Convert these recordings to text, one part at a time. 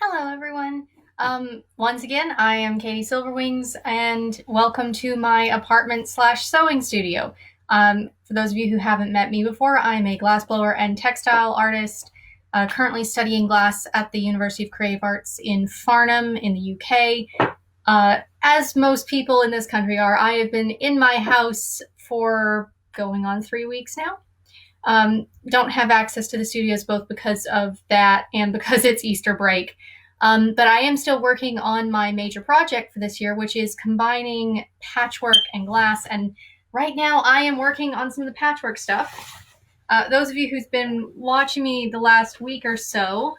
Hello, everyone. Once again, I am Katie Silverwings, and welcome to my apartment/sewing studio. For those of you who haven't met me before, I'm a glassblower and textile artist, currently studying glass at the University of Creative Arts in Farnham in the UK. As most people in this country are, I have been in my house for going on 3 weeks now. Don't have access to the studios both because of that and because it's Easter break. But I am still working on my major project for this year, which is combining patchwork and glass. And right now I am working on some of the patchwork stuff. Those of you who've been watching me the last week or so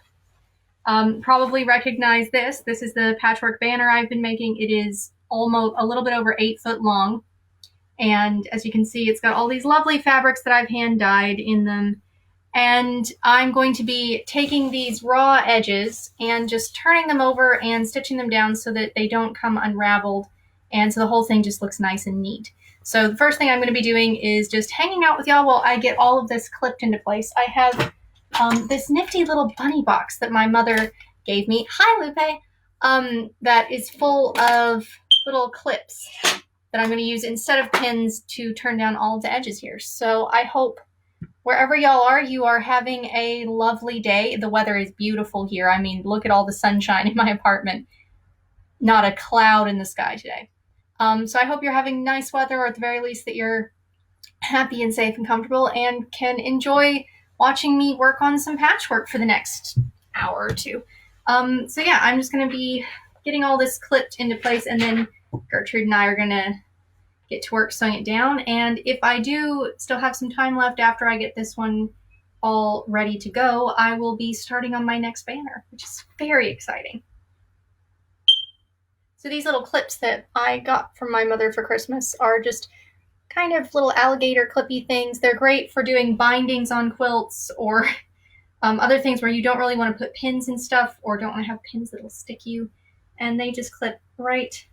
probably recognize this. This is the patchwork banner I've been making. It is almost a little bit over 8 foot long. And as you can see, it's got all these lovely fabrics that I've hand dyed in them. And I'm going to be taking these raw edges and just turning them over and stitching them down so that they don't come unraveled. And so the whole thing just looks nice and neat. So the first thing I'm going to be doing is just hanging out with y'all while I get all of this clipped into place. I have this nifty little bunny box that my mother gave me. Hi, Lupe. That is full of little clips that I'm going to use instead of pins to turn down all of the edges here. So I hope wherever y'all are, you are having a lovely day. The weather is beautiful here. I mean, look at all the sunshine in my apartment. Not a cloud in the sky today. So I hope you're having nice weather, or at the very least that you're happy and safe and comfortable and can enjoy watching me work on some patchwork for the next hour or two. So yeah, I'm just going to be getting all this clipped into place, and then Gertrude and I are going to get to work sewing it down. And if I do still have some time left after I get this one all ready to go, I will be starting on my next banner, which is very exciting. So these little clips that I got from my mother for Christmas are just kind of little alligator clippy things. They're great for doing bindings on quilts or other things where you don't really want to put pins and stuff, or don't want to have pins that'll stick you. And they just clip right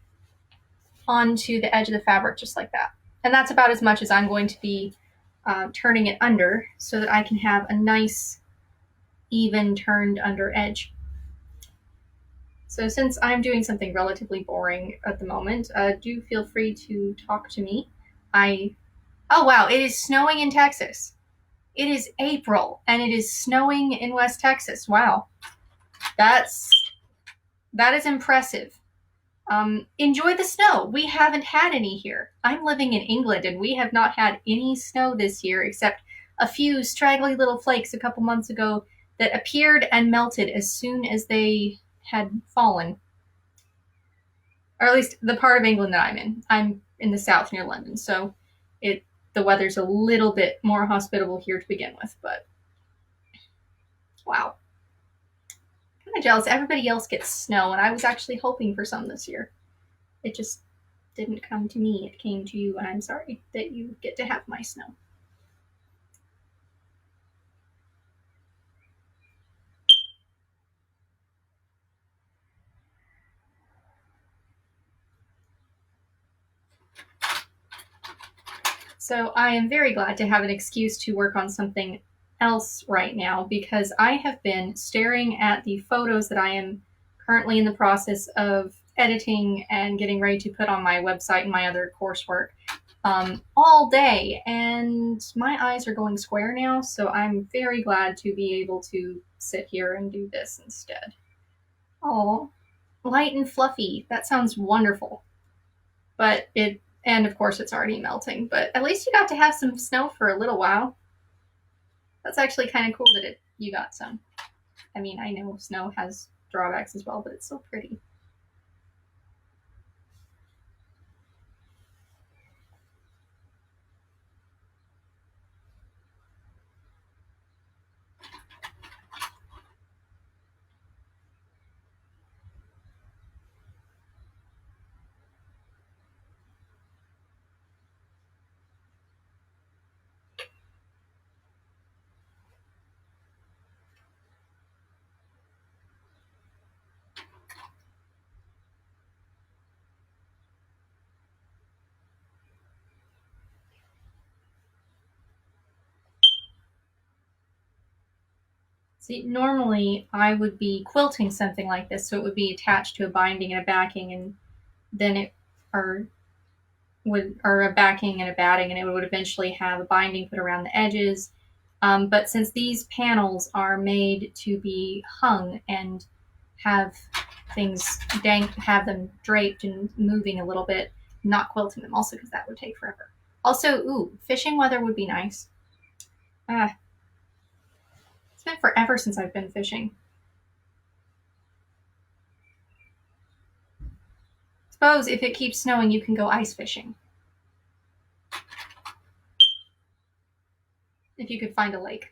onto the edge of the fabric just like that. And that's about as much as I'm going to be turning it under, so that I can have a nice even turned under edge. So since I'm doing something relatively boring at the moment, do feel free to talk to me. Oh wow, it is snowing in Texas. It is April and it is snowing in West Texas. Wow. That is impressive. Enjoy the snow. We haven't had any here. I'm living in England and we have not had any snow this year except a few straggly little flakes a couple months ago that appeared and melted as soon as they had fallen. Or at least the part of England that I'm in. I'm in the south near London, so the weather's a little bit more hospitable here to begin with, but wow. Kind of jealous. Everybody else gets snow, and I was actually hoping for some this year. It just didn't come to me. It came to you, and I'm sorry that you get to have my snow. So I am very glad to have an excuse to work on something else right now, because I have been staring at the photos that I am currently in the process of editing and getting ready to put on my website and my other coursework all day, and my eyes are going square now, so I'm very glad to be able to sit here and do this instead. Oh, light and fluffy. That sounds wonderful. And of course it's already melting, but at least you got to have some snow for a little while. That's actually kind of cool that you got some. I mean, I know snow has drawbacks as well, but it's so pretty. See, normally I would be quilting something like this, so it would be attached to a binding and a backing, and then it, or a backing and a batting, and it would eventually have a binding put around the edges. But since these panels are made to be hung and have things have them draped and moving a little bit, not quilting them also because that would take forever. Also, ooh, fishing weather would be nice. It's been forever since I've been fishing. Suppose if it keeps snowing, you can go ice fishing. If you could find a lake.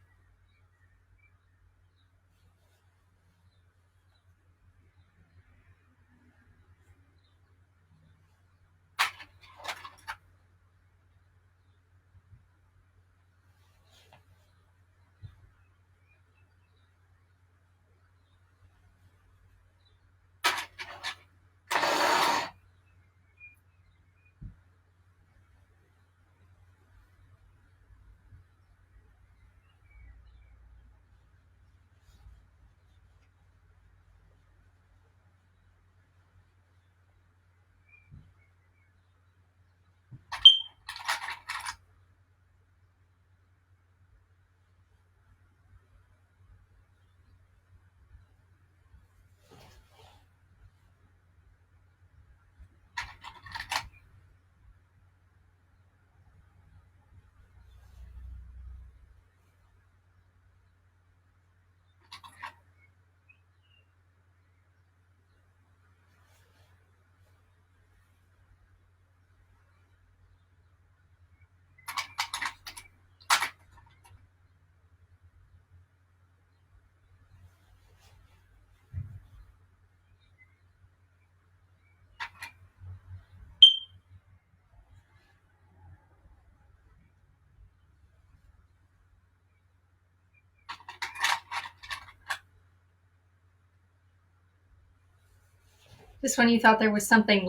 Just when you thought there was something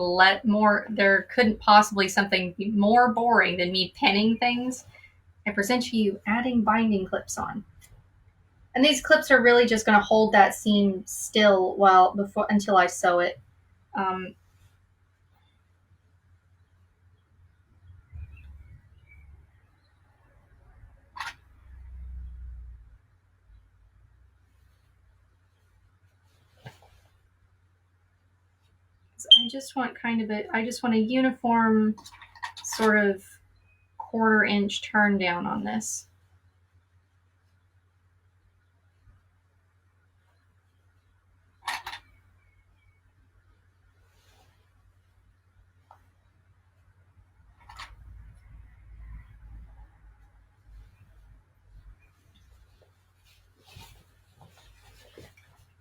there couldn't possibly something be more boring than me penning things, I present to you adding binding clips on. And these clips are really just going to hold that seam still until I sew it. I just want a uniform sort of 1/4 inch turn down on this.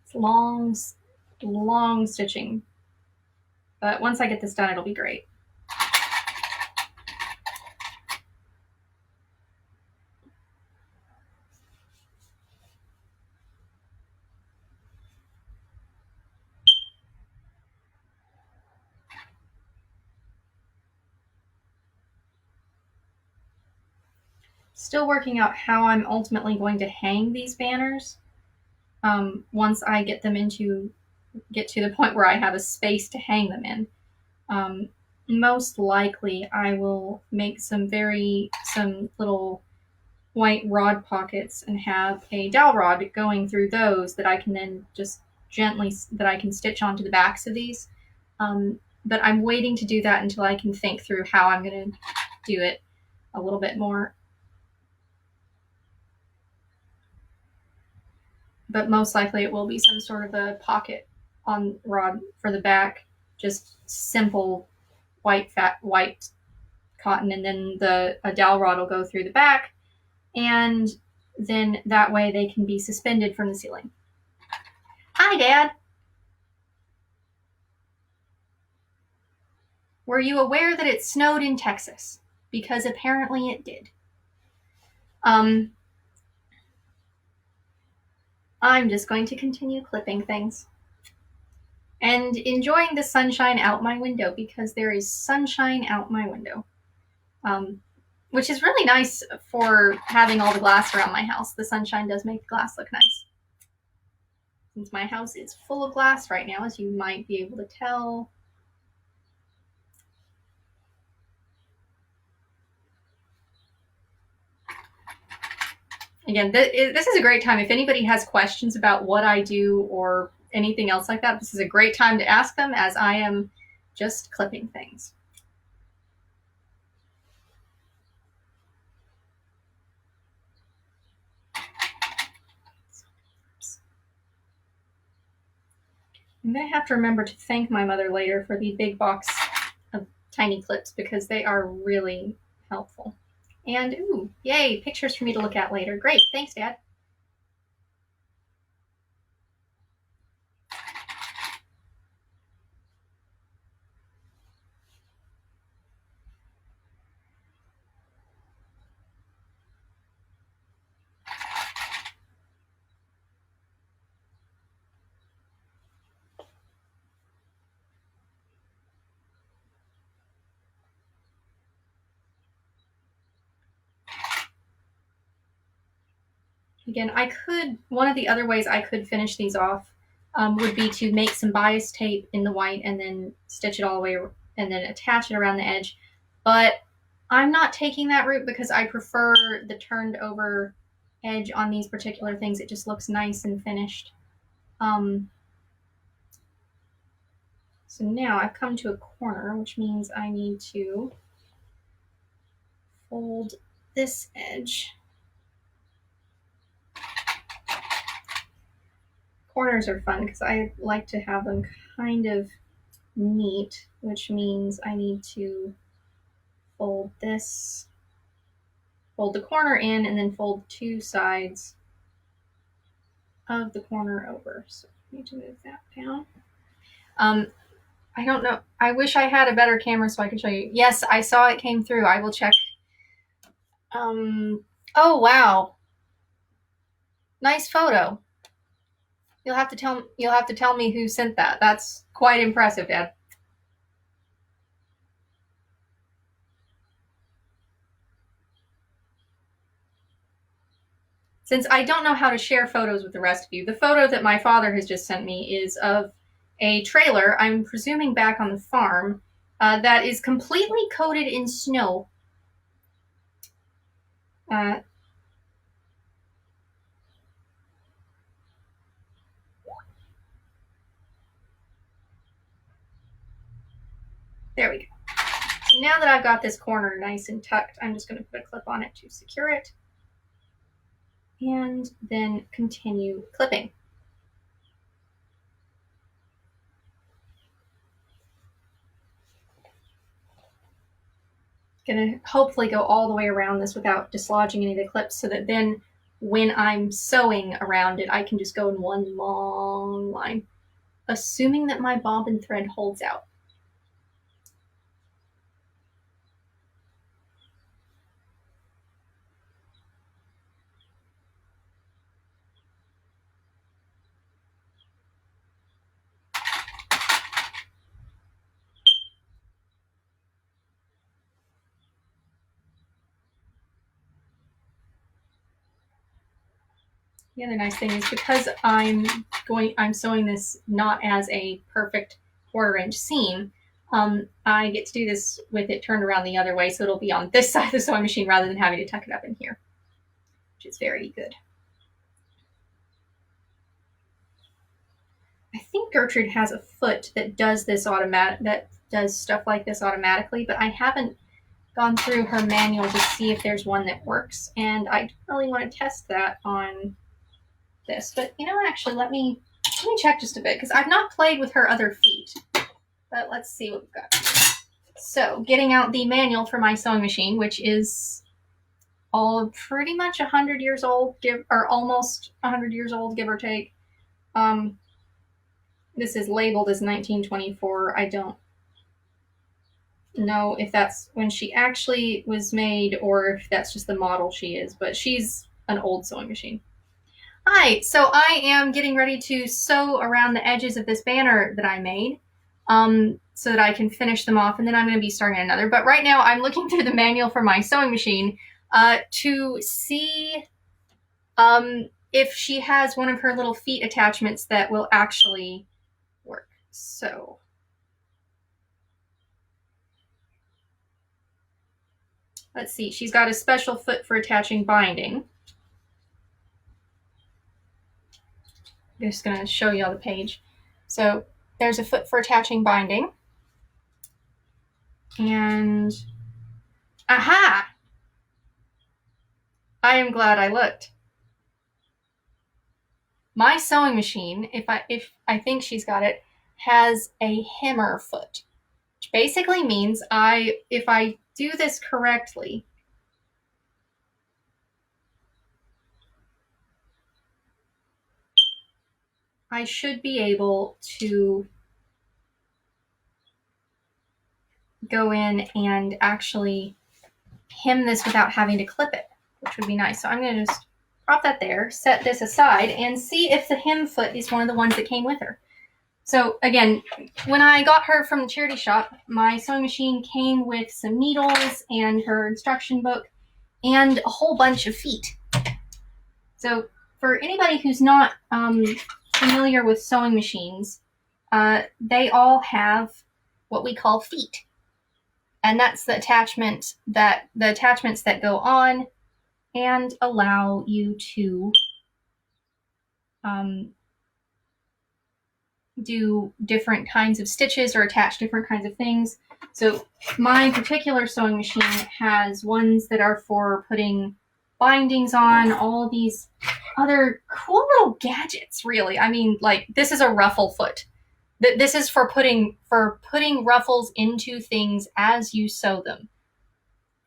It's long stitching. But once I get this done, it'll be great. Still working out how I'm ultimately going to hang these banners. Once I get to the point where I have a space to hang them in. Most likely I will make some little white rod pockets and have a dowel rod going through those that I can then just that I can stitch onto the backs of these. But I'm waiting to do that until I can think through how I'm going to do it a little bit more. But most likely it will be some sort of a pocket on rod for the back, just simple white cotton, and then a dowel rod will go through the back, and then that way they can be suspended from the ceiling. Hi, Dad. Were you aware that it snowed in Texas? Because apparently it did. I'm just going to continue clipping things and enjoying the sunshine out my window, because there is sunshine out my window, which is really nice for having all the glass around my house. The sunshine does make the glass look nice. since my house is full of glass right now, as you might be able to tell. Again, this is a great time. If anybody has questions about what I do or anything else like that, this is a great time to ask them, as I am just clipping things. I'm going to have to remember to thank my mother later for the big box of tiny clips, because they are really helpful. And, ooh, yay, pictures for me to look at later. Great, thanks, Dad. Again, one of the other ways I could finish these off would be to make some bias tape in the white and then stitch it all the way and then attach it around the edge. But I'm not taking that route because I prefer the turned over edge on these particular things. It just looks nice and finished. So now I've come to a corner, which means I need to fold this edge. Corners are fun because I like to have them kind of neat, which means I need to fold this, fold the corner in, and then fold two sides of the corner over. So I need to move that down. I don't know. I wish I had a better camera so I could show you. Yes, I saw it came through. I will check. Oh, wow. Nice photo. You'll have to tell me who sent that. That's quite impressive, Dad. Since I don't know how to share photos with the rest of you, the photo that my father has just sent me is of a trailer, I'm presuming back on the farm, that is completely coated in snow. There we go. So now that I've got this corner nice and tucked, I'm just going to put a clip on it to secure it, and then continue clipping. Gonna hopefully go all the way around this without dislodging any of the clips, so that then when I'm sewing around it, I can just go in one long line, assuming that my bobbin thread holds out. The other nice thing is, because I'm sewing this not as a perfect 1/4 inch seam, I get to do this with it turned around the other way, so it'll be on this side of the sewing machine rather than having to tuck it up in here, which is very good. I think Gertrude has a foot that does this that does stuff like this automatically, but I haven't gone through her manual to see if there's one that works, and I don't really want to test that on this. But you know what, actually let me check just a bit, because I've not played with her other feet. But let's see what we've got. So, getting out the manual for my sewing machine, which is all pretty much 100 years old, or almost 100 years old, give or take. This is labeled as 1924. I don't know if that's when she actually was made or if that's just the model she is, but she's an old sewing machine. Hi, so I am getting ready to sew around the edges of this banner that I made, so that I can finish them off, and then I'm going to be starting another. But right now I'm looking through the manual for my sewing machine to see if she has one of her little feet attachments that will actually work. So let's see, she's got a special foot for attaching binding. I'm just going to show you on the page. So there's a foot for attaching binding. And aha! I am glad I looked. My sewing machine, if I think she's got it, has a hammer foot, which basically means if I do this correctly, I should be able to go in and actually hem this without having to clip it, which would be nice. So I'm going to just prop that there, set this aside, and see if the hem foot is one of the ones that came with her. So again, when I got her from the charity shop, my sewing machine came with some needles and her instruction book and a whole bunch of feet. So for anybody who's not familiar with sewing machines, they all have what we call feet. And that's the attachments that go on and allow you to do different kinds of stitches or attach different kinds of things. So my particular sewing machine has ones that are for putting bindings on, all these other cool little gadgets, really. I mean, like, this is a ruffle foot. This is for putting ruffles into things as you sew them.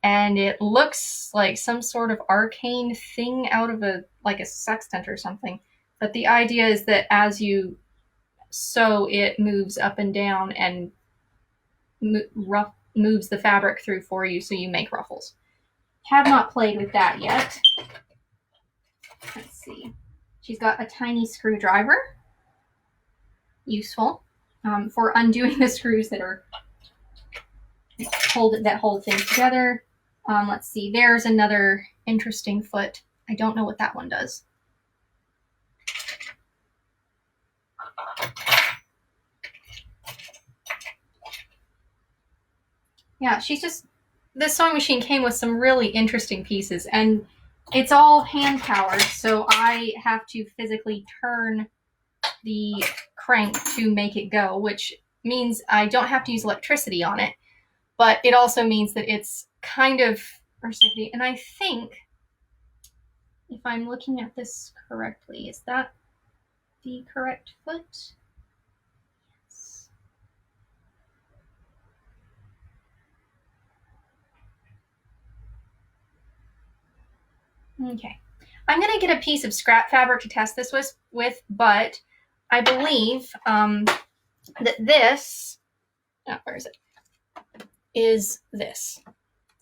And it looks like some sort of arcane thing out of a sextant or something. But the idea is that as you sew, it moves up and down and moves the fabric through for you, so you make ruffles. Have not played with that yet. Let's see. She's got a tiny screwdriver. Useful for undoing the screws that hold things together. Let's see. There's another interesting foot. I don't know what that one does. Yeah, this sewing machine came with some really interesting pieces, and it's all hand powered, so I have to physically turn the crank to make it go, which means I don't have to use electricity on it, but it also means that it's kind of risky. And I think, if I'm looking at this correctly, is that the correct foot? Yes. Okay. I'm going to get a piece of scrap fabric to test this with, but I believe that this, where is it? Is this.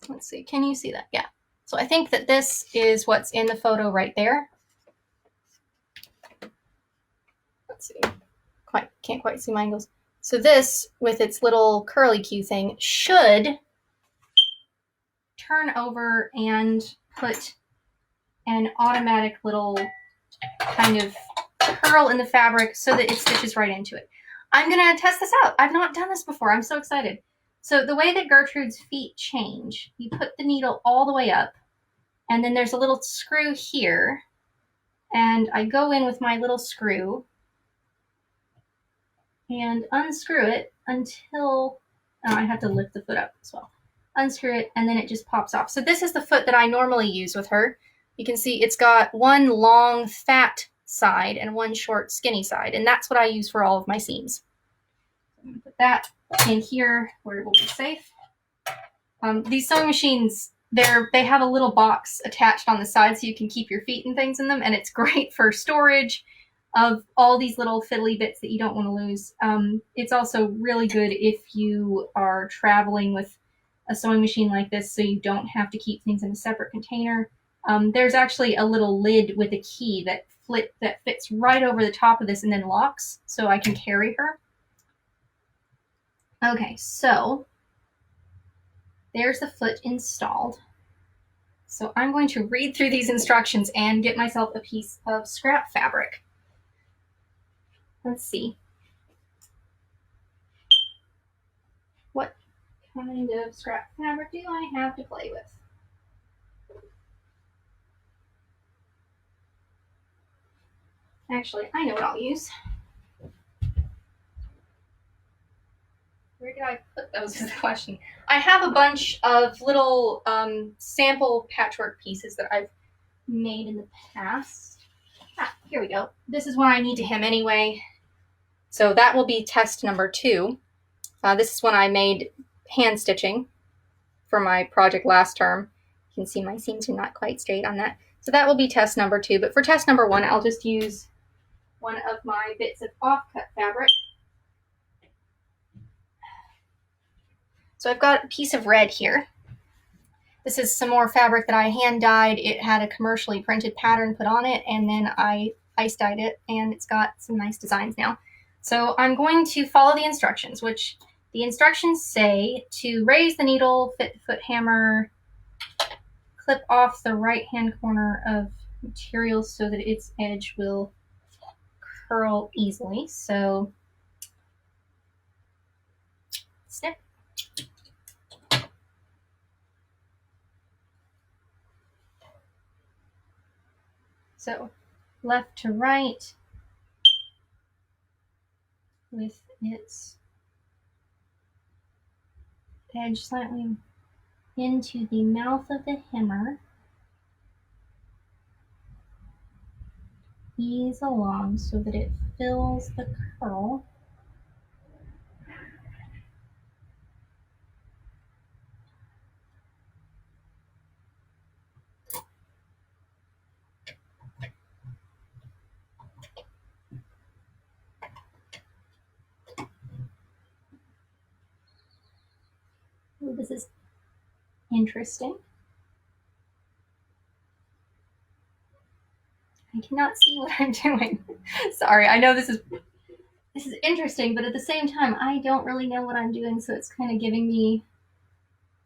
Let's see. Can you see that? Yeah. So I think that this is what's in the photo right there. Let's see. Can't quite see my angles. So this, with its little curly Q thing, should turn over and put an automatic little kind of curl in the fabric so that it stitches right into it. I'm going to test this out. I've not done this before. I'm so excited. So the way that Gertrude's feet change, you put the needle all the way up, and then there's a little screw here, and I go in with my little screw and unscrew it until, I have to lift the foot up as well. Unscrew it, and then it just pops off. So this is the foot that I normally use with her. You can see it's got one long, fat side and one short, skinny side, and that's what I use for all of my seams. I'm going to put that in here where it will be safe. These sewing machines, they have a little box attached on the side so you can keep your feet and things in them, and it's great for storage of all these little fiddly bits that you don't want to lose. It's also really good if you are traveling with a sewing machine like this, so you don't have to keep things in a separate container. There's actually a little lid with a key that fits right over the top of this and then locks, so I can carry her. Okay, so there's the foot installed. So I'm going to read through these instructions and get myself a piece of scrap fabric. Let's see. What kind of scrap fabric do I have to play with? Actually, I know what I'll use. Where did I put those is the question. I have a bunch of little sample patchwork pieces that I've made in the past. Here we go. This is what I need to hem anyway. So that will be test number 2. This is when I made hand stitching for my project last term. You can see my seams are not quite straight on that. So that will be test number 2. But for test number 1, I'll just use one of my bits of offcut fabric. So I've got a piece of red here. This is some more fabric that I hand dyed. It had a commercially printed pattern put on it, and then I ice dyed it, and it's got some nice designs now. So I'm going to follow the instructions, which the instructions say to raise the needle, fit the foot hammer, clip off the right-hand corner of material so that its edge will curl easily. So snip. So left to right with its edge slightly into the mouth of the hammer. Ease along so that it fills the curl. Ooh, this is interesting. I cannot see what I'm doing. Sorry, I know this is interesting, but at the same time, I don't really know what I'm doing, so it's kind of giving me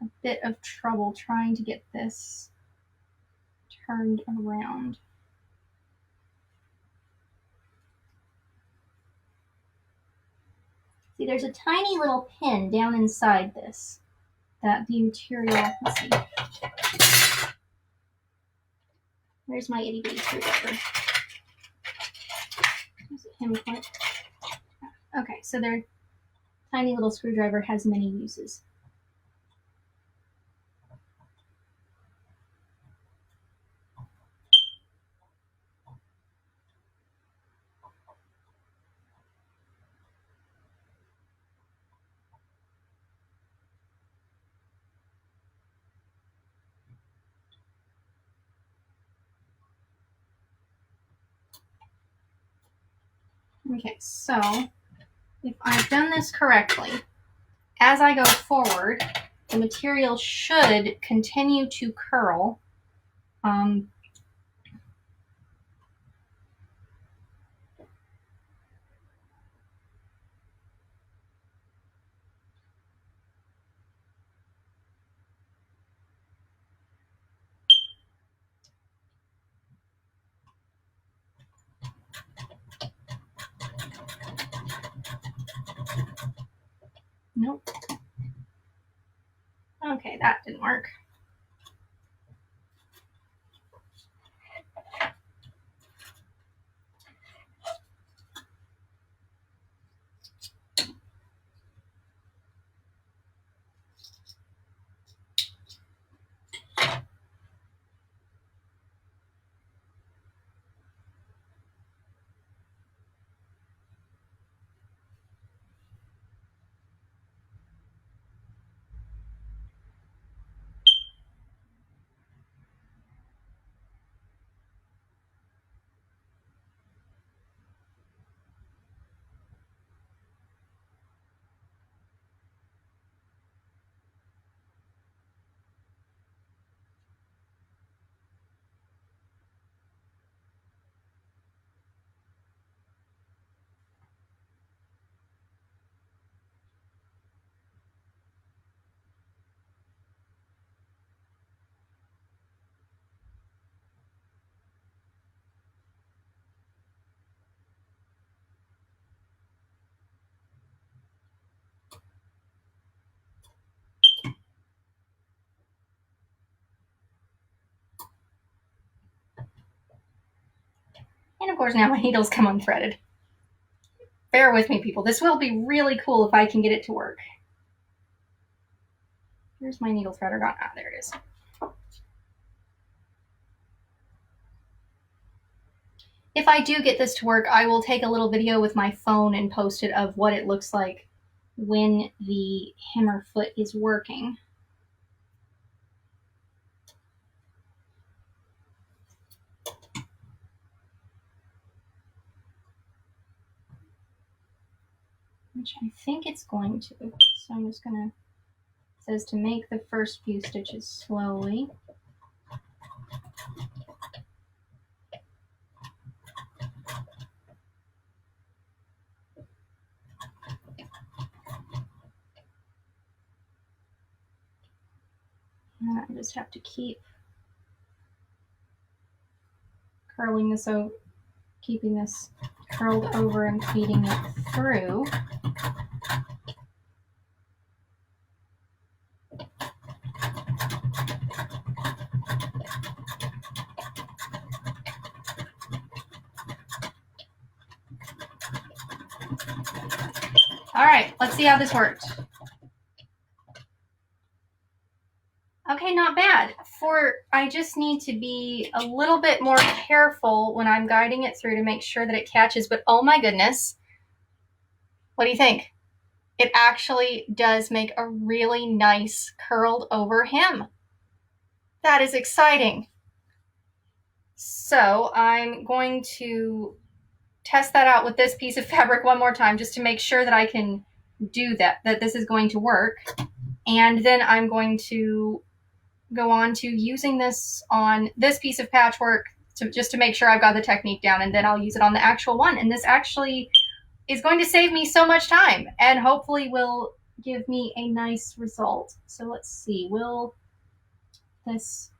a bit of trouble trying to get this turned around. See, there's a tiny little pin down inside this that the material, let's see. Where's my itty bitty screwdriver? Okay, so their tiny little screwdriver has many uses. Okay, so if I've done this correctly, as I go forward, the material should continue to curl. Nope. Okay, that didn't work. And of course now my needles come unthreaded. Bear with me, people. This will be really cool if I can get it to work. Here's my needle threader gone. Ah, there it is. If I do get this to work, I will take a little video with my phone and post it of what it looks like when the hammer foot is working. Which I think it's going to. So I'm just gonna, it says to make the first few stitches slowly. And I just have to keep curling this over, keeping this curled over and feeding it through. All right, let's see how this worked. Okay, not bad. I just need to be a little bit more careful when I'm guiding it through to make sure that it catches, but oh my goodness. What do you think? It actually does make a really nice curled over hem. That is exciting. So I'm going to test that out with this piece of fabric one more time just to make sure that I can do that this is going to work. And then I'm going to go on to using this on this piece of patchwork just to make sure I've got the technique down, and then I'll use it on the actual one. And this actually is going to save me so much time and hopefully will give me a nice result. So let's see, will this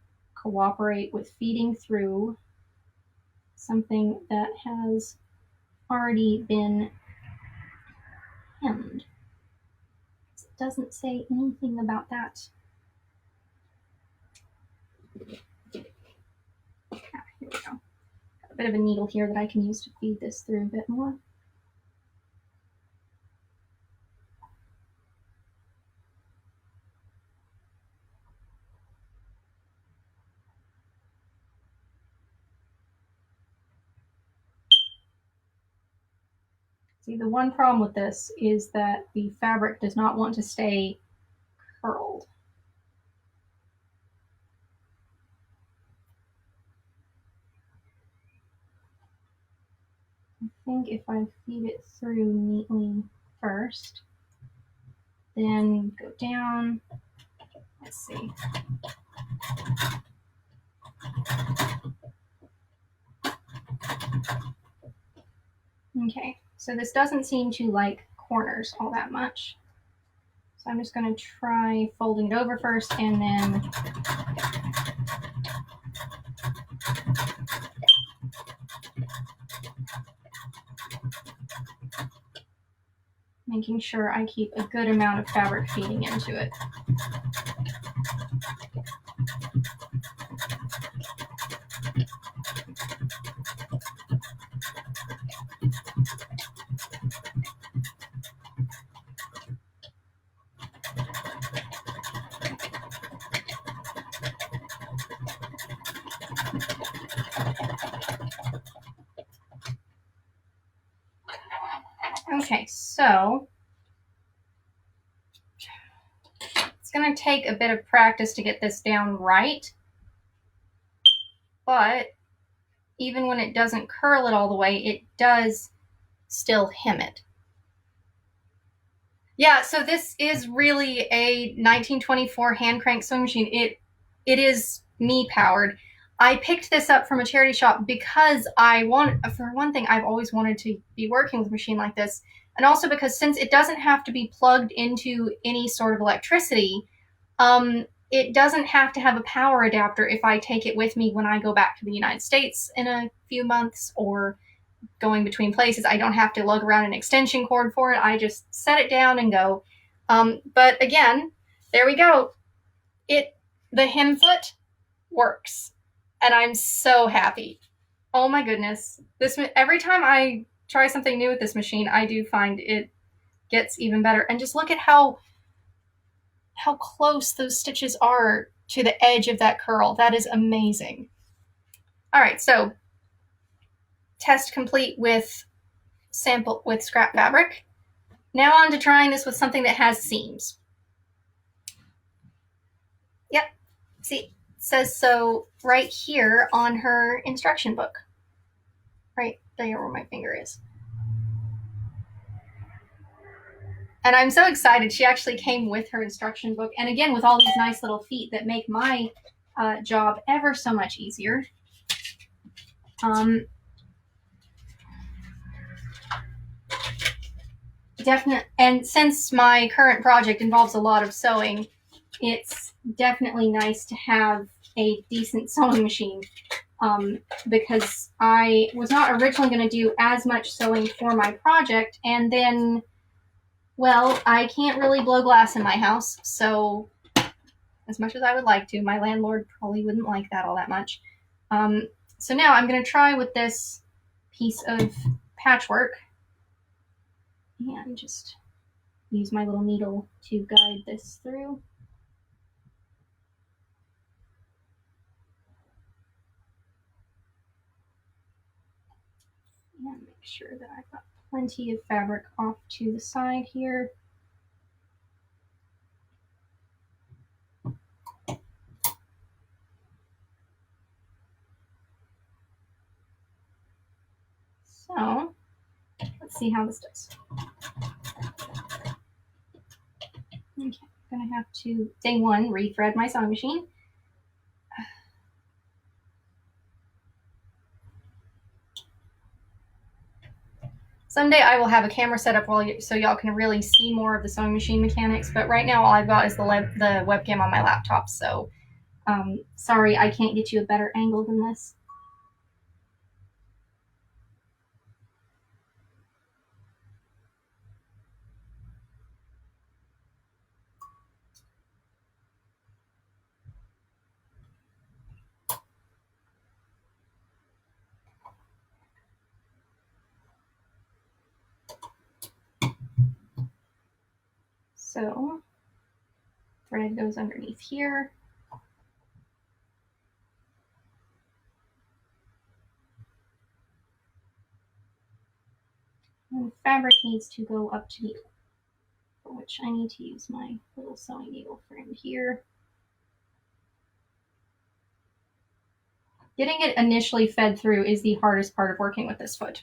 cooperate with feeding through something that has already been hemmed? It doesn't say anything about that. Ah, here we go. Got a bit of a needle here that I can use to feed this through a bit more. See, the one problem with this is that the fabric does not want to stay curled. I think if I feed it through neatly first, then go down, let's see. Okay, so this doesn't seem to like corners all that much. So I'm just going to try folding it over first and then making sure I keep a good amount of fabric feeding into it. Okay, so it's going to take a bit of practice to get this down right, but even when it doesn't curl it all the way, it does still hem it. Yeah, so this is really a 1924 hand crank sewing machine. It is me powered. I picked this up from a charity shop because for one thing, I've always wanted to be working with a machine like this. And also because since it doesn't have to be plugged into any sort of electricity, it doesn't have to have a power adapter if I take it with me when I go back to the United States in a few months or going between places. I don't have to lug around an extension cord for it. I just set it down and go. But again, there we go. The hem foot works. And I'm so happy. Oh my goodness. Every time I try something new with this machine, I do find it gets even better. And just look at how close those stitches are to the edge of that curl. That is amazing. All right, so test complete with scrap fabric. Now on to trying this with something that has seams. Yep, see, it says so right here on her instruction book. Right there where my finger is. And I'm so excited. She actually came with her instruction book. And again, with all these nice little feet that make my job ever so much easier. And since my current project involves a lot of sewing, it's definitely nice to have a decent sewing machine, because I was not originally going to do as much sewing for my project, and then, well, I can't really blow glass in my house, so as much as I would like to, my landlord probably wouldn't like that all that much. So now I'm going to try with this piece of patchwork and just use my little needle to guide this through. And make sure that I've got plenty of fabric off to the side here. So let's see how this does. Okay, I'm gonna have to, day one, rethread my sewing machine. Someday I will have a camera set up so y'all can really see more of the sewing machine mechanics, but right now all I've got is the webcam on my laptop, so sorry I can't get you a better angle than this. So thread goes underneath here. And fabric needs to go up to the, for which I need to use my little sewing needle friend here. Getting it initially fed through is the hardest part of working with this foot.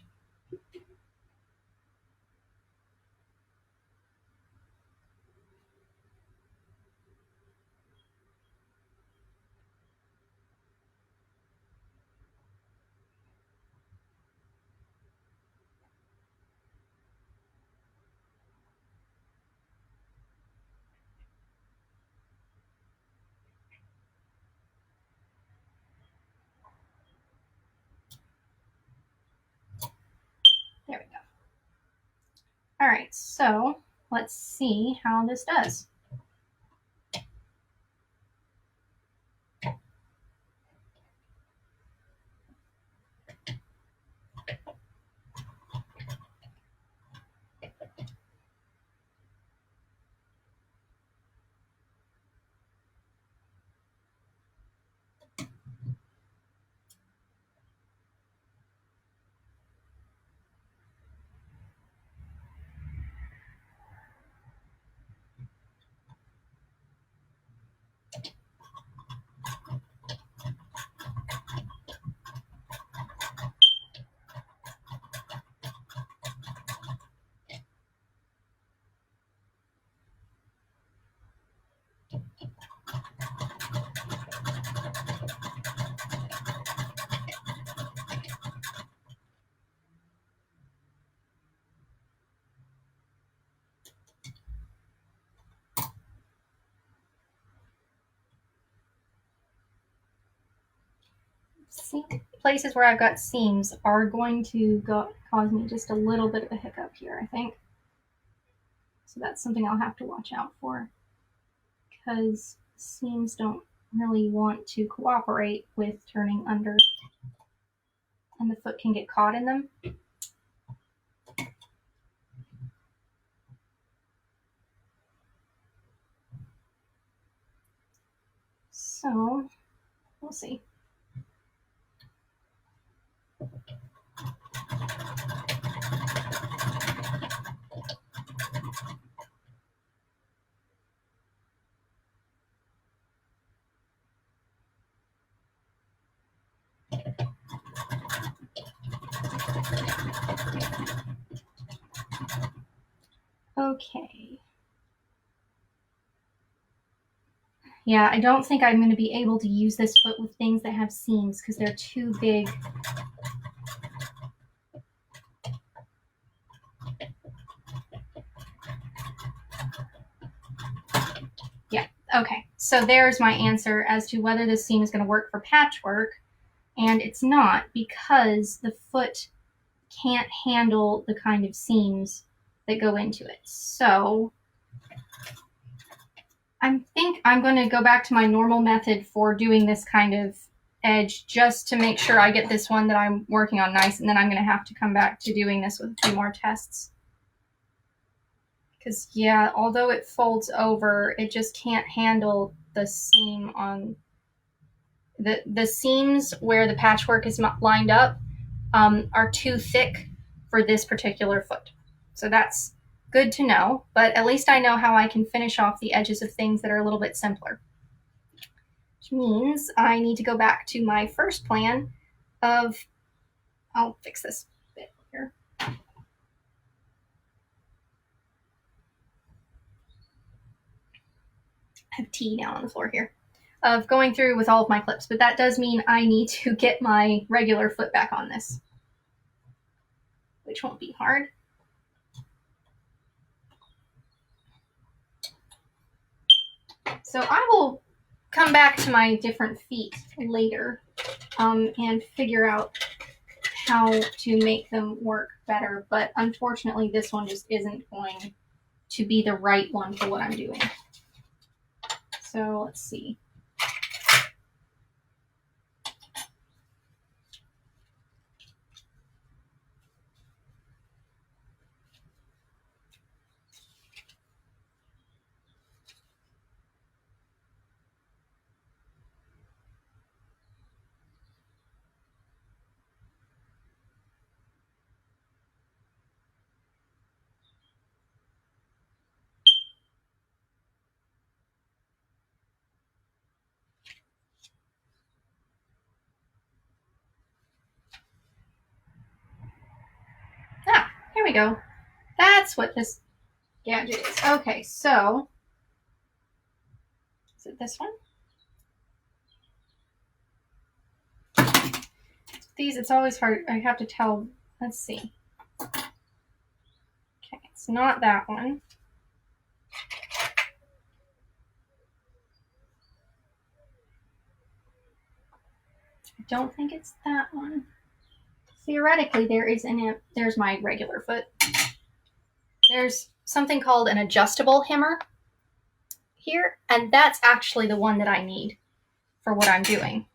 There we go. All right, so let's see how this does. See, places where I've got seams are going to cause me just a little bit of a hiccup here, I think. So that's something I'll have to watch out for, because seams don't really want to cooperate with turning under the foot can get caught in them. So we'll see. Okay. Yeah, I don't think I'm going to be able to use this foot with things that have seams because they're too big. Yeah, okay. So there's my answer as to whether this seam is going to work for patchwork, and it's not because the foot can't handle the kind of seams that go into it. So I think I'm going to go back to my normal method for doing this kind of edge just to make sure I get this one that I'm working on nice, and then I'm going to have to come back to doing this with a few more tests. Because, yeah, although it folds over, it just can't handle the seam on the seams where the patchwork is lined up are too thick for this particular foot. So that's good to know, but at least I know how I can finish off the edges of things that are a little bit simpler. Which means I need to go back to my first plan of, I'll fix this bit here. I have tea down on the floor here. Of going through with all of my clips, but that does mean I need to get my regular foot back on this, which won't be hard. So I will come back to my different feet later and figure out how to make them work better, but unfortunately this one just isn't going to be the right one for what I'm doing. So let's see. Ah, here we go. That's what this gadget is. Okay, so is it this one? These, it's always hard. I have to tell. Let's see. Okay, it's not that one. I don't think it's that one. Theoretically, there's my regular foot. There's something called an adjustable hammer here, and that's actually the one that I need for what I'm doing.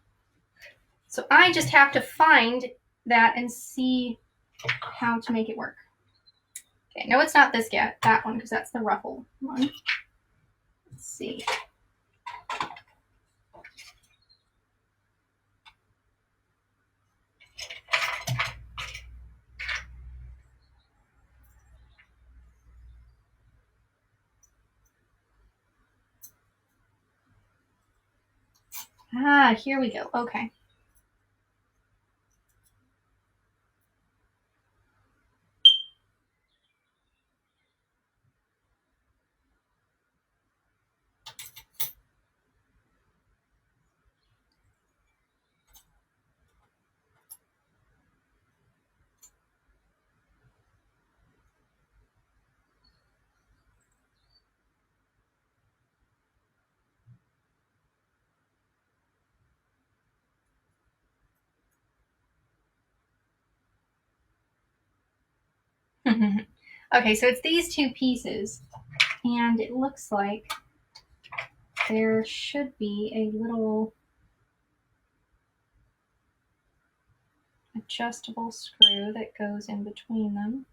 So I just have to find that and see how to make it work. Okay, no, it's not this yet, that one, because that's the ruffle one. Let's see. Ah, here we go. Okay. Okay, so it's these two pieces, and it looks like there should be a little adjustable screw that goes in between them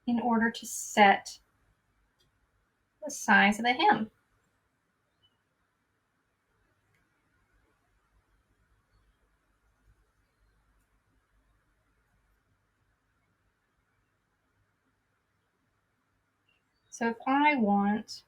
in order to set the size of the hem. So if I want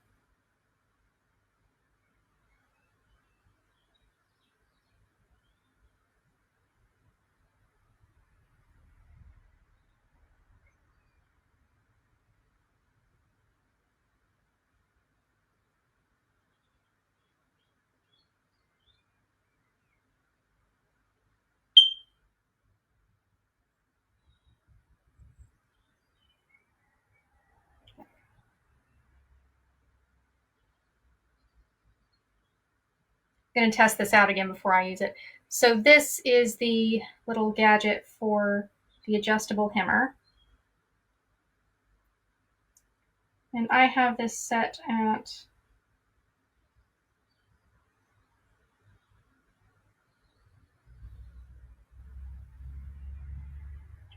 going to test this out again before I use it. So this is the little gadget for the adjustable hemmer. And I have this set at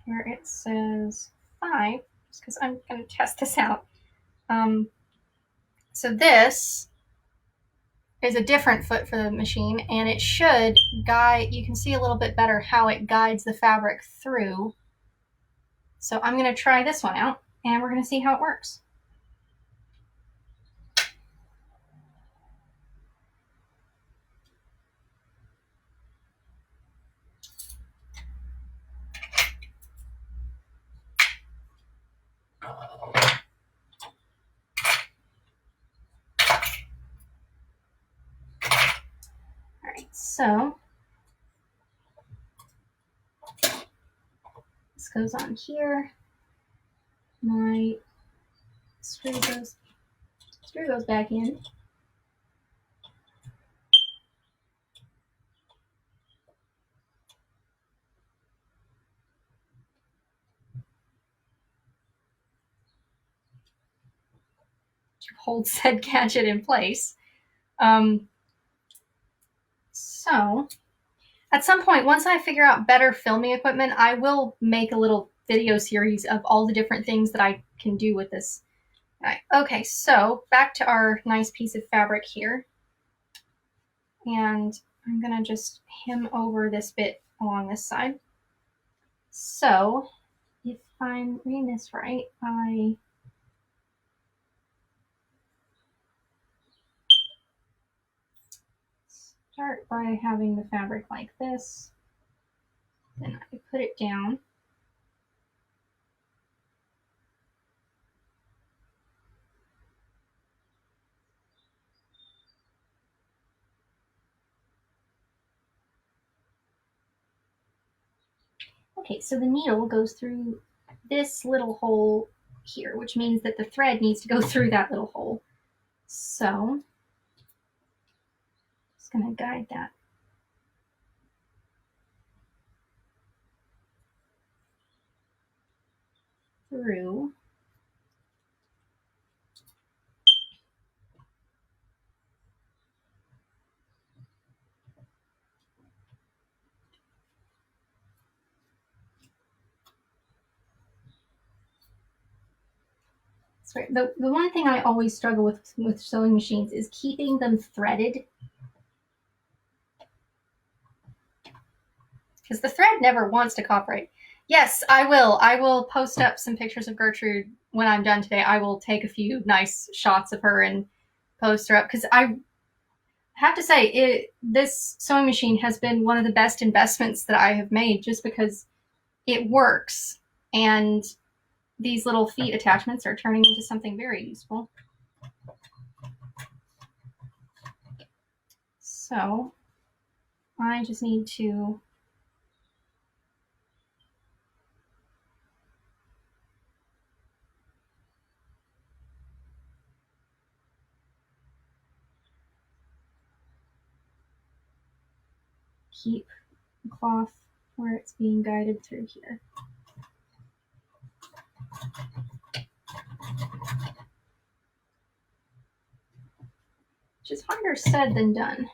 where it says 5, just because I'm going to test this out. So this is a different foot for the machine, and it should guide, you can see a little bit better how it guides the fabric through. So I'm going to try this one out, and we're going to see how it works. All right, so this goes on here. My screw goes back in. To hold said gadget in place. So at some point, once I figure out better filming equipment, I will make a little video series of all the different things that I can do with this. All right, okay, so back to our nice piece of fabric here. And I'm gonna just hem over this bit along this side. So if I'm reading this right, I start by having the fabric like this, then I put it down. Okay, so the needle goes through this little hole here, which means that the thread needs to go through that little hole. So I'm just going to guide that through. Sorry, the one thing I always struggle with sewing machines is keeping them threaded, because the thread never wants to cooperate. Yes, I will. I will post up some pictures of Gertrude when I'm done today. I will take a few nice shots of her and post her up, because I have to say, this sewing machine has been one of the best investments that I have made, just because it works, and these little feet attachments are turning into something very useful. So I just need to keep the cloth where it's being guided through here. Which is harder said than done.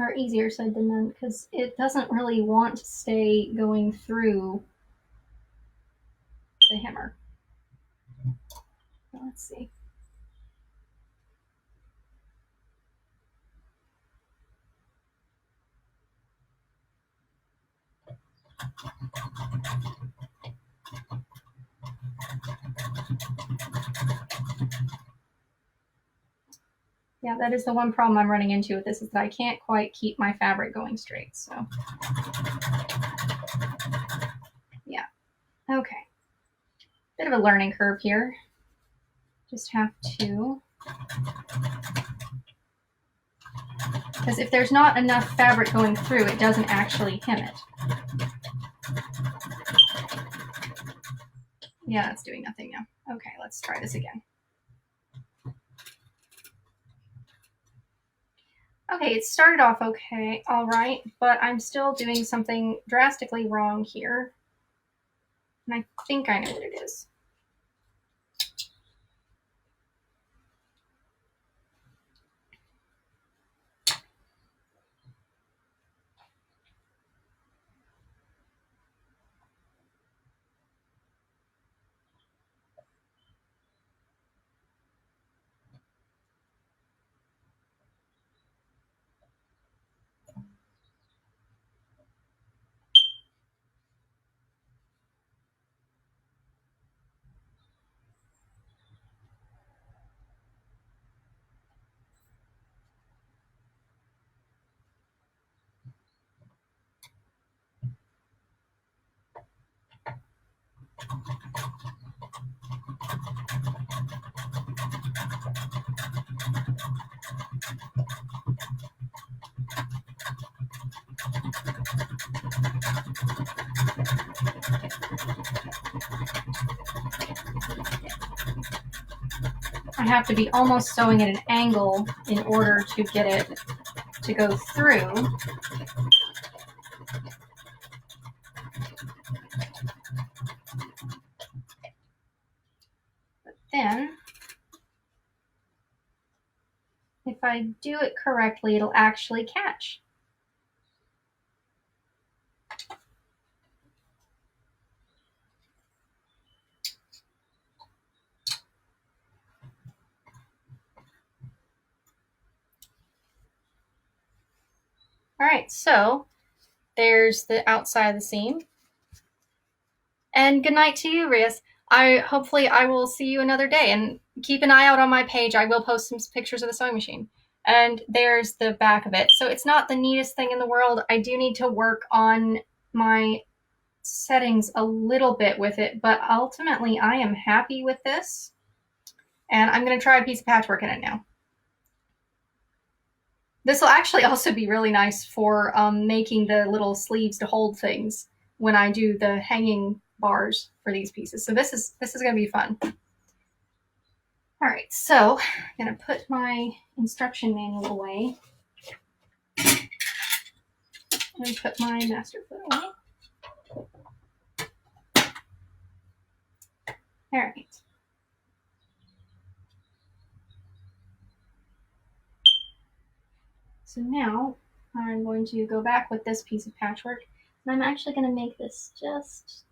Or easier said than done, because it doesn't really want to stay going through the hammer. Let's see. Yeah, that is the one problem I'm running into with this, is that I can't quite keep my fabric going straight. So yeah, okay. Bit of a learning curve here. Just have to, because if there's not enough fabric going through, it doesn't actually hem it. Yeah, that's doing nothing now. Okay, let's try this again. Okay, it started off okay, all right, but I'm still doing something drastically wrong here. And I think I know what it is. I have to be almost sewing at an angle in order to get it to go through. But then, if I do it correctly, it'll actually catch. All right, so there's the outside of the seam. And good night to you, Rias. Hopefully I will see you another day, and keep an eye out on my page. I will post some pictures of the sewing machine. And there's the back of it. So it's not the neatest thing in the world. I do need to work on my settings a little bit with it, but ultimately I am happy with this. And I'm going to try a piece of patchwork in it now. This will actually also be really nice for making the little sleeves to hold things when I do the hanging bars for these pieces. So this is going to be fun. All right, so I'm going to put my instruction manual away and put my master foot away. All right. So now I'm going to go back with this piece of patchwork, and I'm actually going to make this just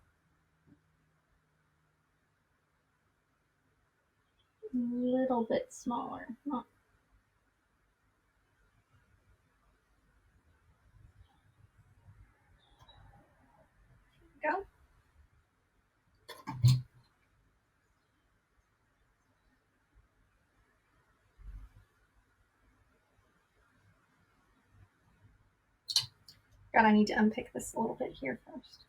a little bit smaller. Not go. God, I need to unpick this a little bit here first.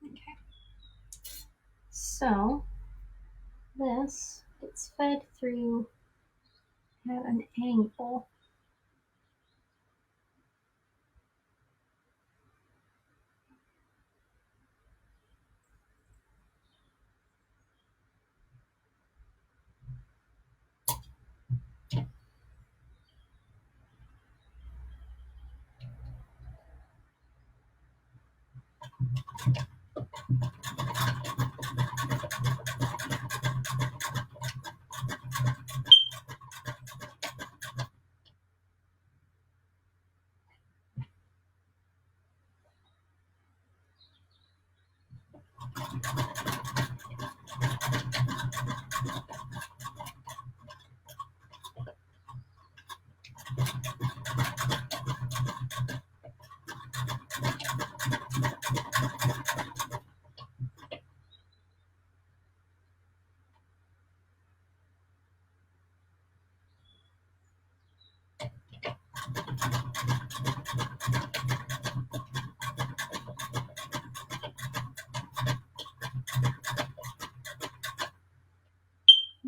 Okay. So this gets fed through at an angle.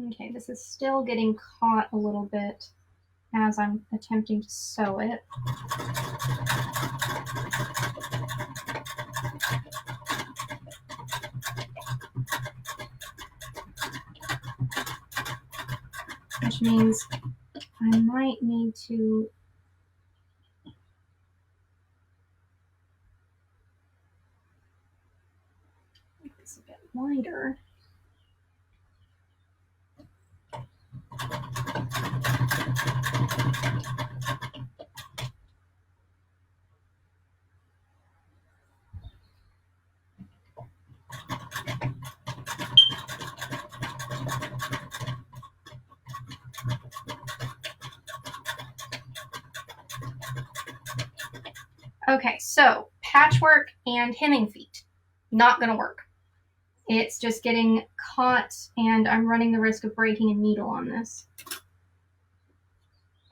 Okay, this is still getting caught a little bit as I'm attempting to sew it. Which means I might need to make this a bit wider. Okay, so patchwork and hemming feet, not gonna work. It's just getting caught and I'm running the risk of breaking a needle on this.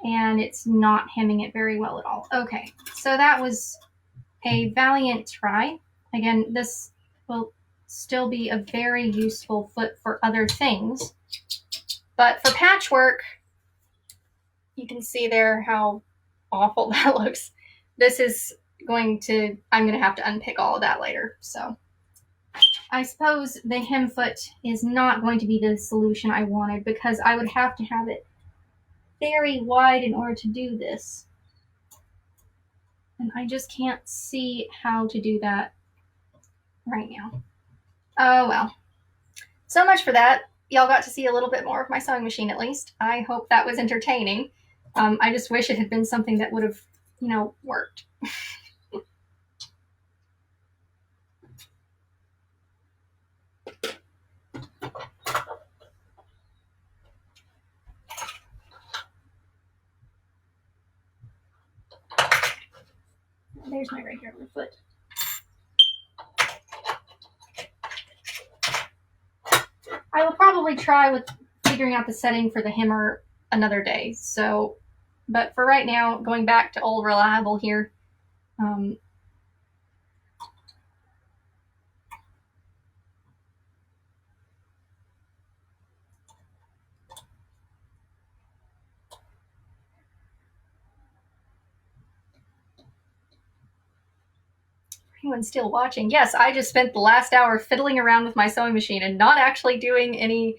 And it's not hemming it very well at all. Okay, so that was a valiant try. Again, this will still be a very useful foot for other things. But for patchwork, you can see there how awful that looks. This is I'm going to have to unpick all of that later. So I suppose the hem foot is not going to be the solution I wanted because I would have to have it very wide in order to do this. And I just can't see how to do that right now. Oh well. So much for that. Y'all got to see a little bit more of my sewing machine at least. I hope that was entertaining. I just wish it had been something that would have, worked. There's my regular foot. I will probably try with figuring out the setting for the hemmer another day. So, but for right now, going back to old reliable here. Anyone still watching? Yes, I just spent the last hour fiddling around with my sewing machine and not actually doing any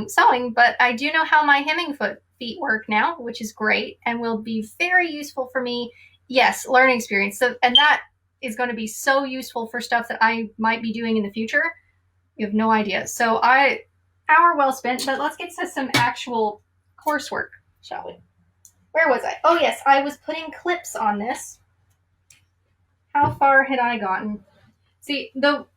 sewing, but I do know how my hemming feet work now, which is great and will be very useful for me. Yes, learning experience. So, and that is going to be so useful for stuff that I might be doing in the future. You have no idea. So hour well spent, but let's get to some actual coursework, shall we? Where was I? Oh yes, I was putting clips on this. How far had I gotten? See,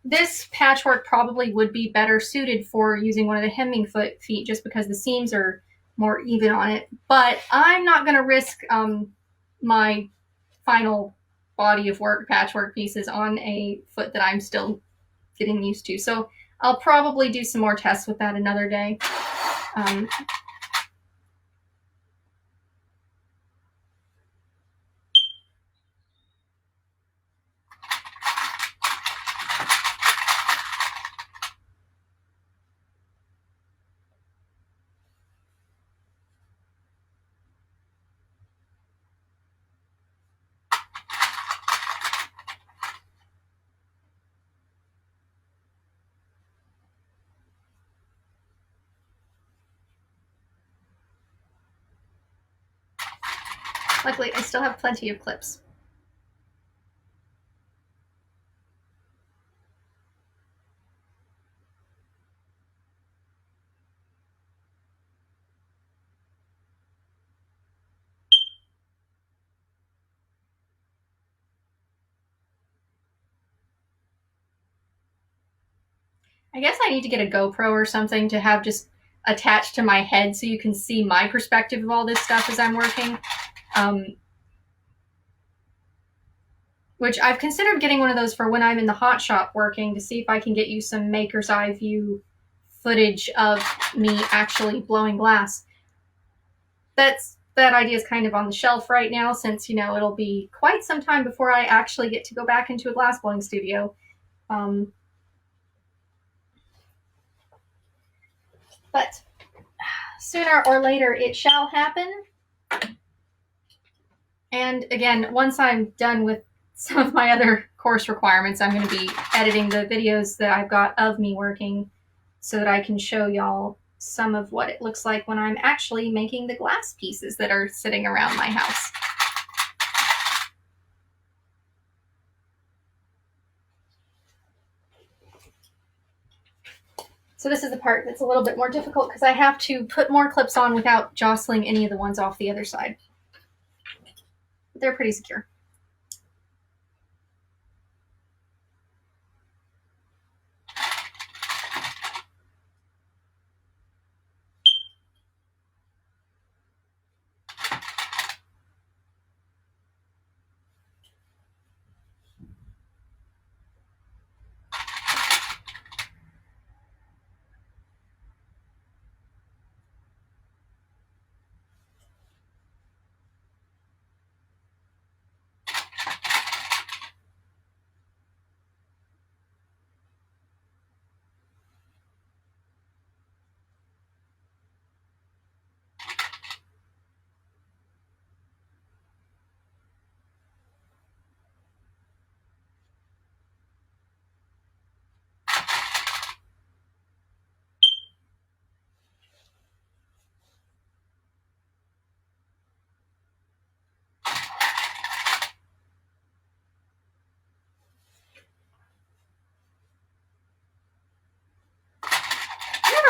this patchwork probably would be better suited for using one of the hemming feet just because the seams are more even on it. But I'm not going to risk my final body of work patchwork pieces on a foot that I'm still getting used to. So I'll probably do some more tests with that another day. Luckily, I still have plenty of clips. I guess I need to get a GoPro or something to have just attached to my head so you can see my perspective of all this stuff as I'm working. Which I've considered getting one of those for when I'm in the hot shop working to see if I can get you some maker's eye view footage of me actually blowing glass. That idea is kind of on the shelf right now since, it'll be quite some time before I actually get to go back into a glass blowing studio. But sooner or later it shall happen. And again, once I'm done with some of my other course requirements, I'm going to be editing the videos that I've got of me working so that I can show y'all some of what it looks like when I'm actually making the glass pieces that are sitting around my house. So this is the part that's a little bit more difficult because I have to put more clips on without jostling any of the ones off the other side. But they're pretty secure.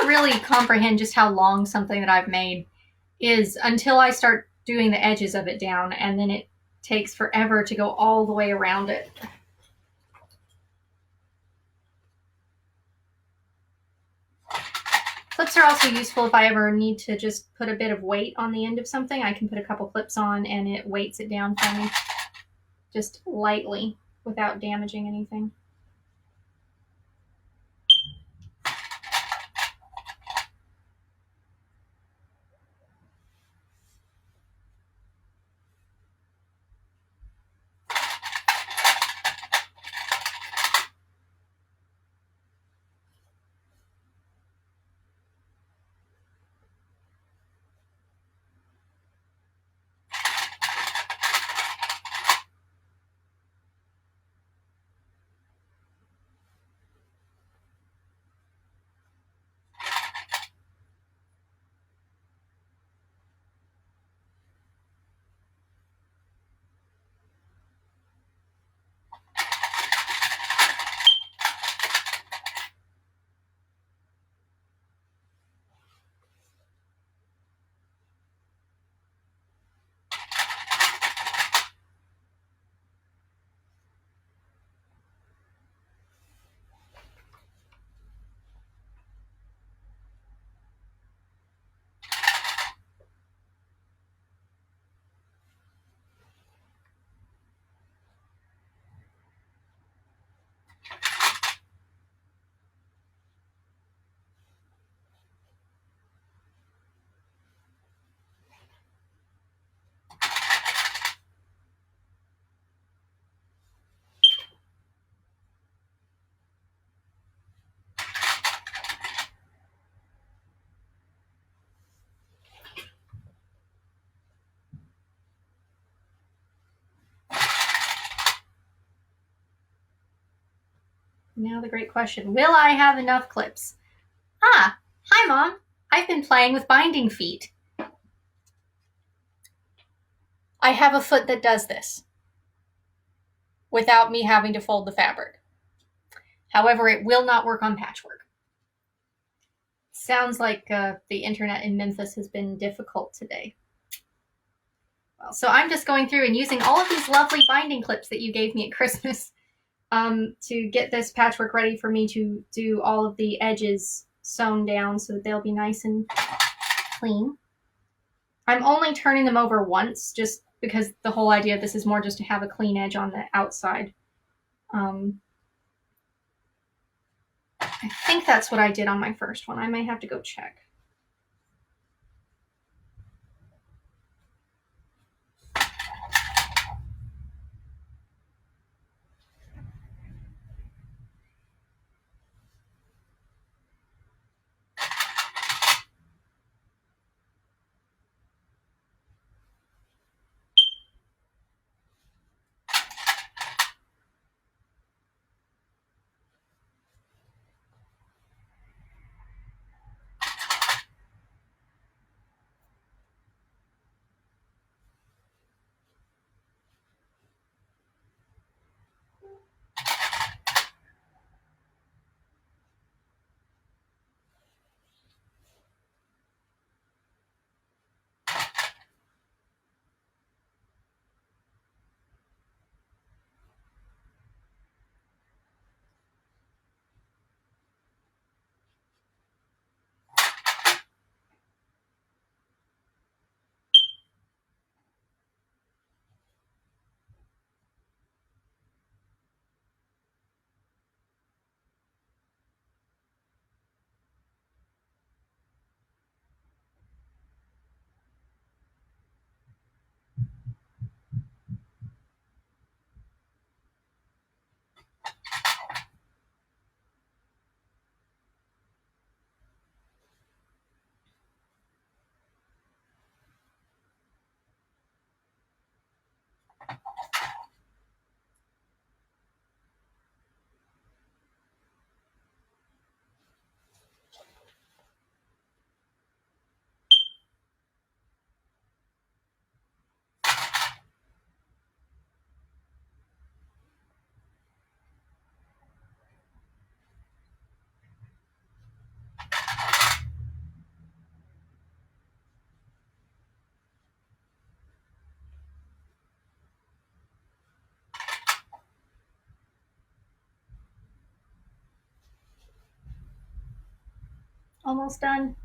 Really comprehend just how long something that I've made is until I start doing the edges of it down, and then it takes forever to go all the way around it. Clips are also useful if I ever need to just put a bit of weight on the end of something. I can put a couple clips on and it weights it down for me just lightly without damaging anything. Now the great question, will I have enough clips? Ah, hi Mom. I've been playing with binding feet. I have a foot that does this without me having to fold the fabric. However, it will not work on patchwork. Sounds like the internet in Memphis has been difficult today. Well, so I'm just going through and using all of these lovely binding clips that you gave me at Christmas to get this patchwork ready for me to do all of the edges sewn down so that they'll be nice and clean. I'm only turning them over once just because the whole idea of this is more just to have a clean edge on the outside. I think that's what I did on my first one. I may have to go check. Almost done.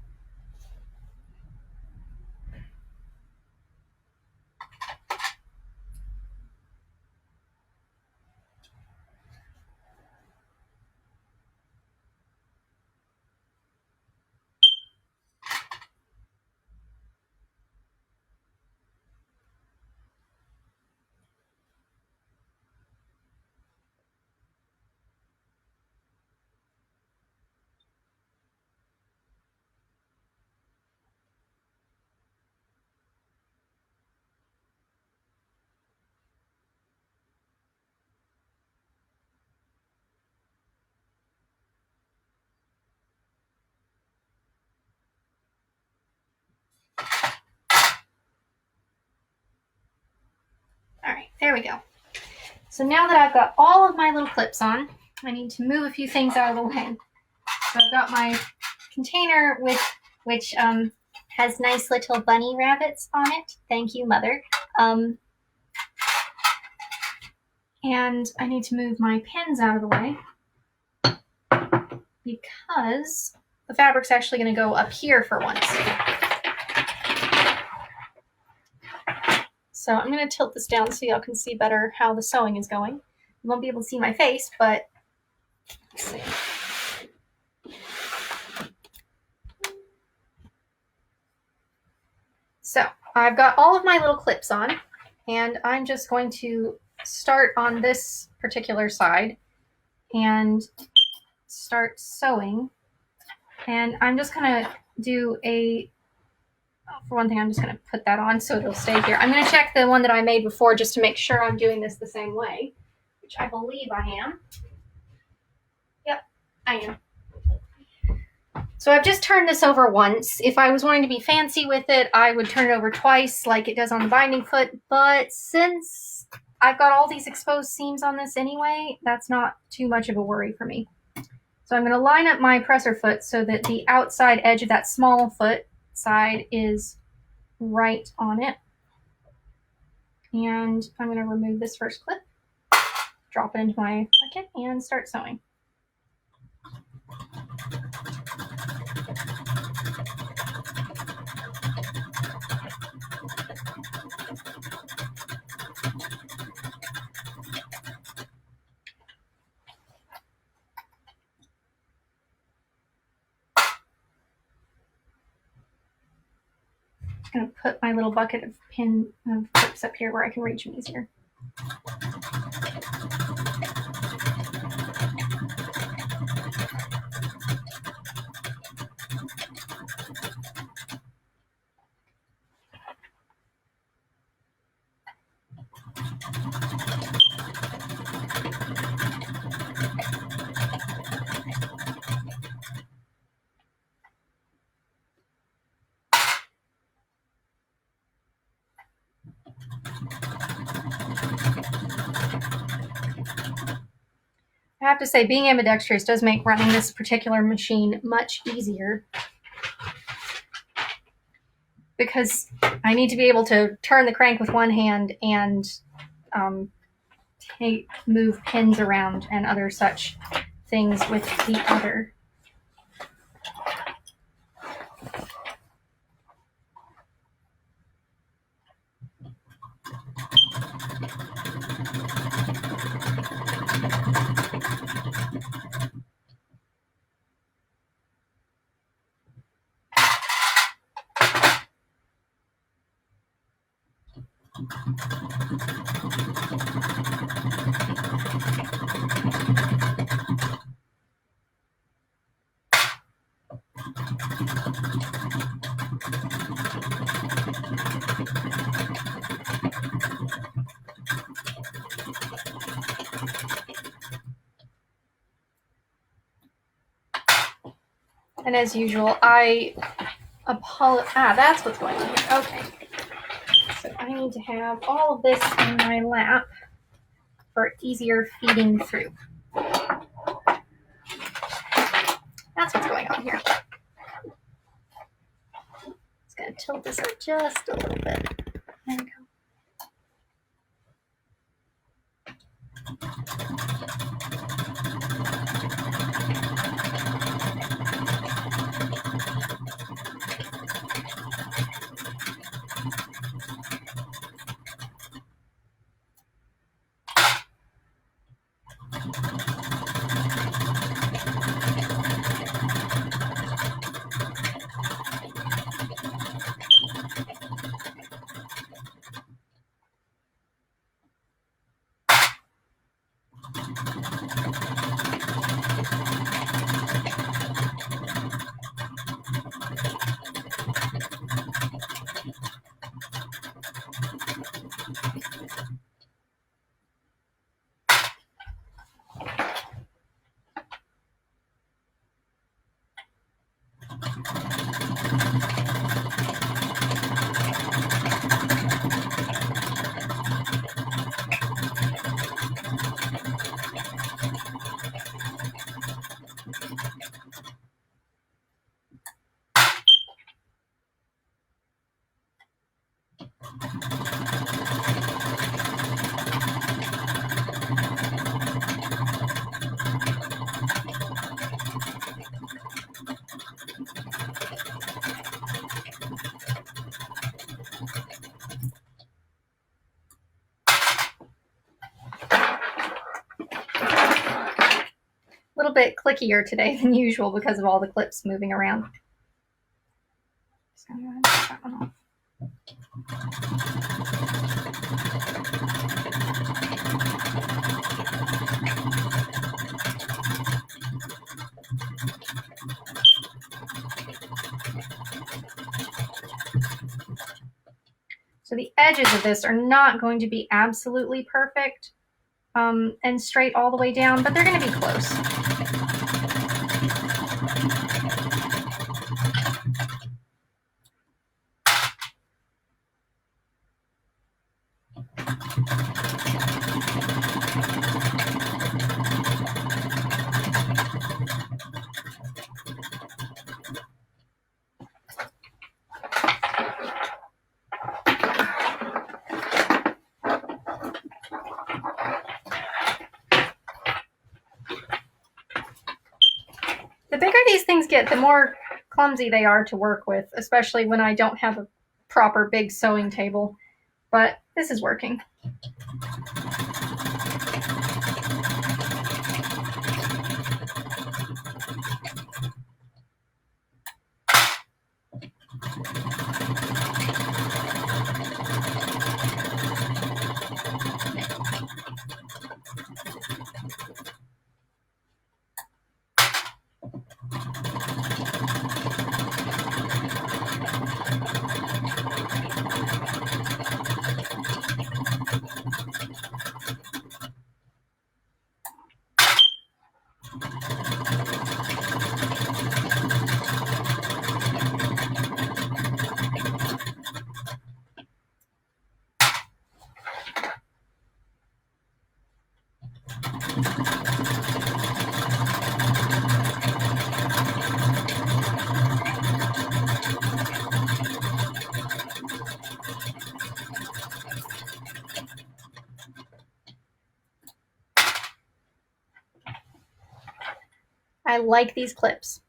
All right, there we go. So now that I've got all of my little clips on, I need to move a few things out of the way. So I've got my container which has nice little bunny rabbits on it. Thank you, Mother. And I need to move my pins out of the way because the fabric's actually going to go up here for once. So I'm going to tilt this down so y'all can see better how the sewing is going. You won't be able to see my face, but let's see. So I've got all of my little clips on, and I'm just going to start on this particular side and start sewing. And I'm just going to do for one thing, I'm just going to put that on so it'll stay here. I'm going to check the one that I made before just to make sure I'm doing this the same way, which I believe I am. Yep, I am. So I've just turned this over once. If I was wanting to be fancy with it, I would turn it over twice like it does on the binding foot. But since I've got all these exposed seams on this anyway, that's not too much of a worry for me. So I'm going to line up my presser foot so that the outside edge of that small foot side is right on it. And I'm going to remove this first clip, drop it into my bucket, and start sewing. I'm going to put my little bucket of clips up here where I can reach them easier. I have to say, being ambidextrous does make running this particular machine much easier because I need to be able to turn the crank with one hand and move pins around and other such things with the other. And as usual, I apologize. That's what's going on here. Okay. So I need to have all of this in my lap for easier feeding through. That's what's going on here. Just going to tilt this up just a little bit. There we go. A little bit clickier today than usual because of all the clips moving around. Just gonna go ahead and take that one off. So the edges of this are not going to be absolutely perfect and straight all the way down, but they're going to be close. The bigger these things get, the more clumsy they are to work with, especially when I don't have a proper big sewing table. But this is working. I like these clips.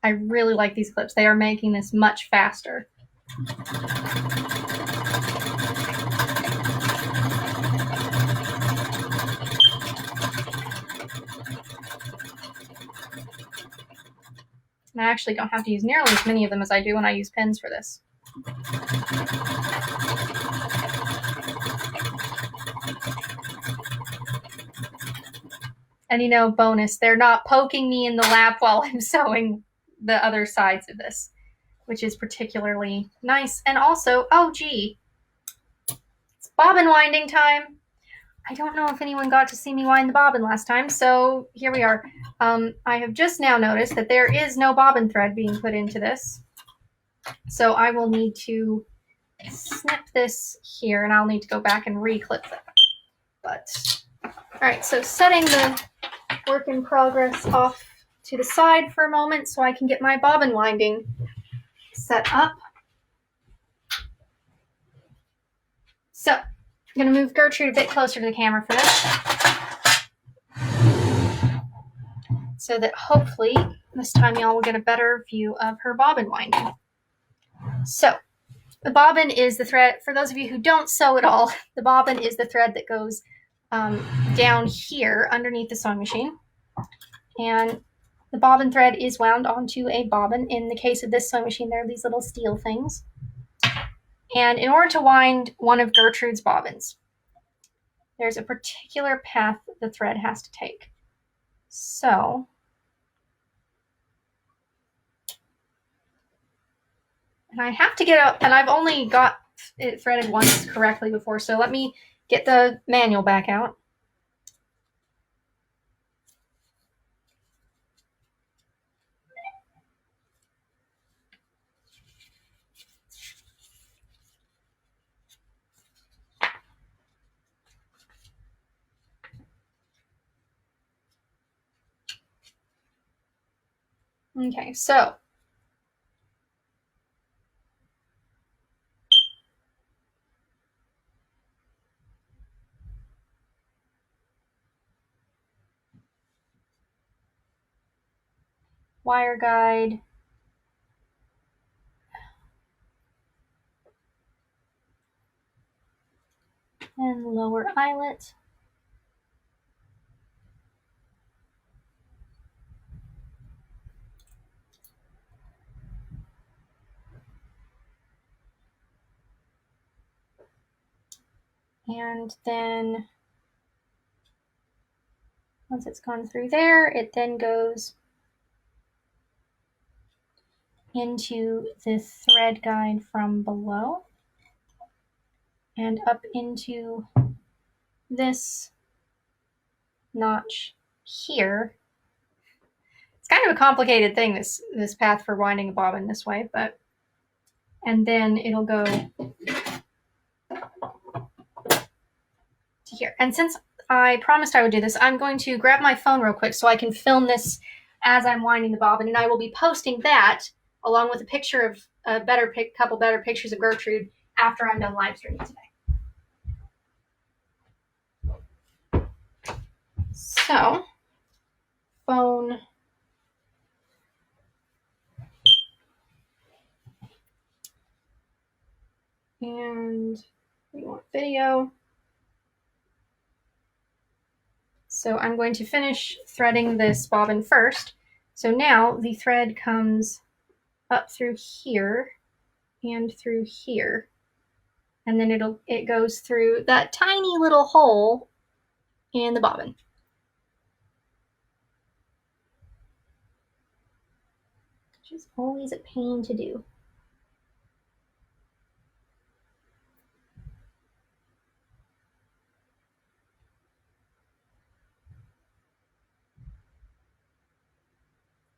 I really like these clips. They are making this much faster. And I actually don't have to use nearly as many of them as I do when I use pins for this. And you know, bonus, they're not poking me in the lap while I'm sewing the other sides of this, which is particularly nice. And also, oh gee, it's bobbin winding time. I don't know if anyone got to see me wind the bobbin last time, so here we are. I have just now noticed that there is no bobbin thread being put into this. So I will need to snip this here, and I'll need to go back and re-clip that. But, all right, so setting the work in progress off to the side for a moment so I can get my bobbin winding set up. So, I'm going to move Gertrude a bit closer to the camera for this, so that hopefully this time y'all will get a better view of her bobbin winding. So, the bobbin is the thread, for those of you who don't sew at all, the bobbin is the thread that goes down here underneath the sewing machine. And the bobbin thread is wound onto a bobbin. In the case of this sewing machine, there are these little steel things. And in order to wind one of Gertrude's bobbins, there's a particular path the thread has to take. So, and I have to get up, and I've only got it threaded once correctly before, so let me get the manual back out. Okay, so wire guide, and lower eyelet. And then once it's gone through there, it then goes into the thread guide from below and up into this notch here. It's kind of a complicated thing, this path for winding a bobbin this way, but, and then it'll go to here. And since I promised I would do this, I'm going to grab my phone real quick so I can film this as I'm winding the bobbin, and I will be posting that along with a picture of a couple better pictures of Gertrude after I'm done live streaming today. So, phone, and we want video. So I'm going to finish threading this bobbin first. So now the thread comes up through here and through here. And then it goes through that tiny little hole in the bobbin. Which is always a pain to do.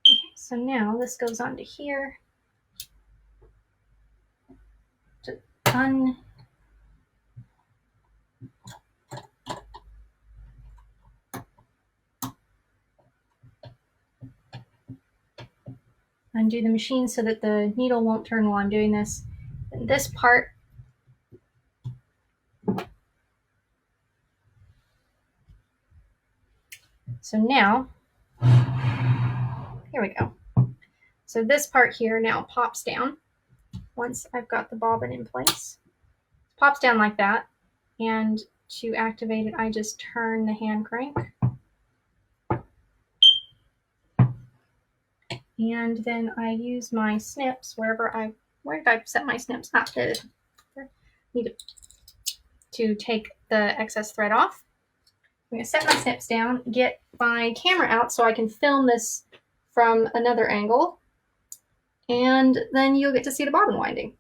Okay, so now this goes onto here. To undo the machine so that the needle won't turn while I'm doing this. And this part so now, here we go. So this part here now pops down once I've got the bobbin in place. It pops down like that, and to activate it, I just turn the hand crank. And then I use my snips where did I set my snips? Need to take the excess thread off. I'm going to set my snips down, get my camera out so I can film this from another angle, and then you'll get to see the bobbin winding.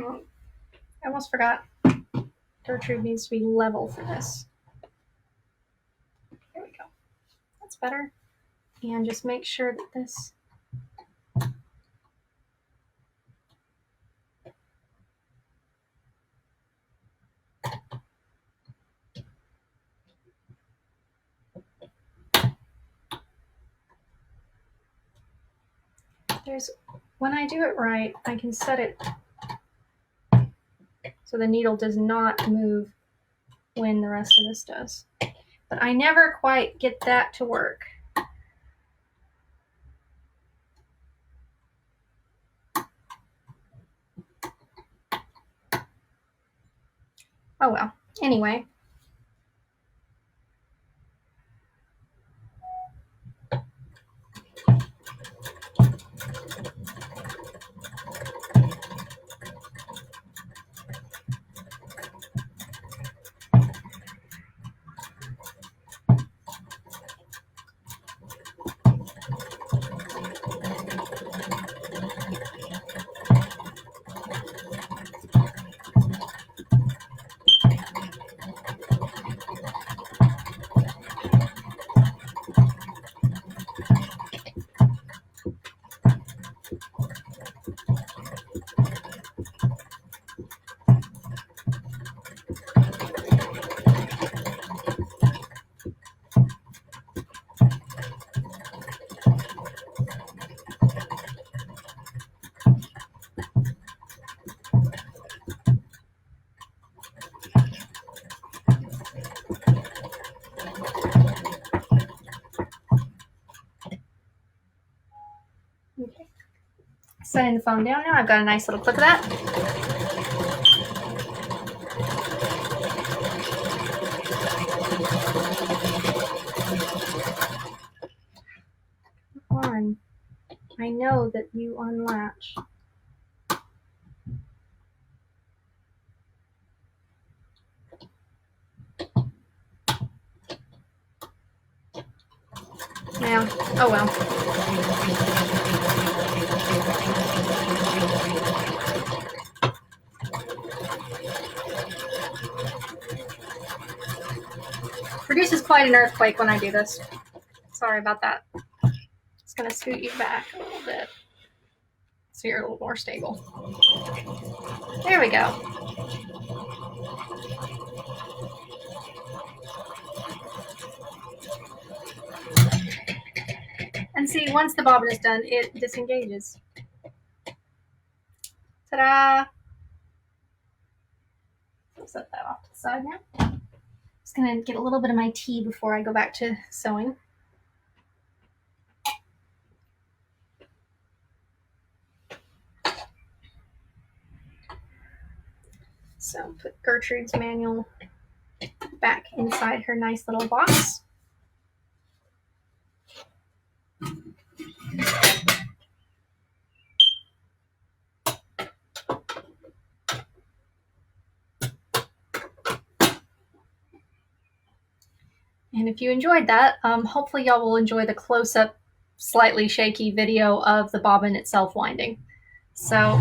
Oh, I almost forgot. Gertrude needs to be level for this. There we go. That's better. And just make sure that this when I do it right, I can set it so the needle does not move when the rest of this does. But I never quite get that to work. Oh well. Anyway. Okay. Setting the phone down now. I've got a nice little clip of that. Come on. I know that you unlatch. Now, oh well. Produces quite an earthquake when I do this. Sorry about that. Just gonna scoot you back a little bit so you're a little more stable. There we go. And see, once the bobbin is done, it disengages. Ta-da! I'll set that off to the side now. Just gonna get a little bit of my tea before I go back to sewing. So put Gertrude's manual back inside her nice little box. And if you enjoyed that, hopefully y'all will enjoy the close-up, slightly shaky video of the bobbin itself winding. So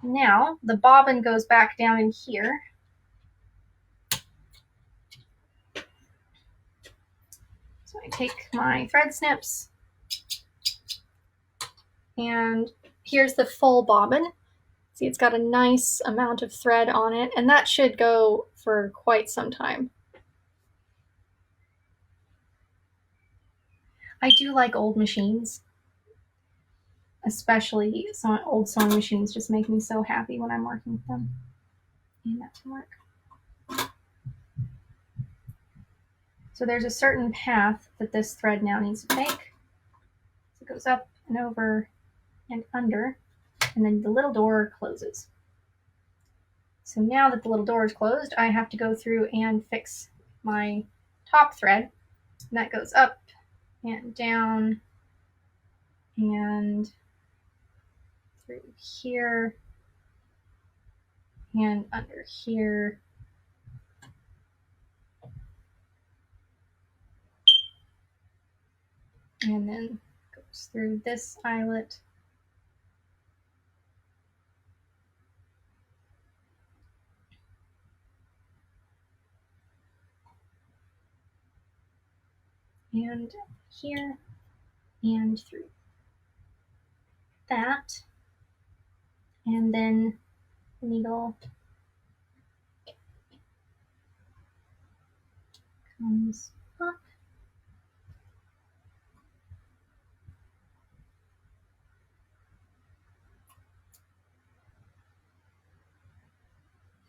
now the bobbin goes back down in here. So I take my thread snips, and here's the full bobbin. See, it's got a nice amount of thread on it, and that should go for quite some time. I do like old machines, especially some old sewing machines just make me so happy when I'm working with them. And that to work. So there's a certain path that this thread now needs to take. So it goes up and over and under, and then the little door closes. So now that the little door is closed, I have to go through and fix my top thread. And that goes up and down and through here and under here. And then goes through this eyelet. And here and through that. And then the needle comes up.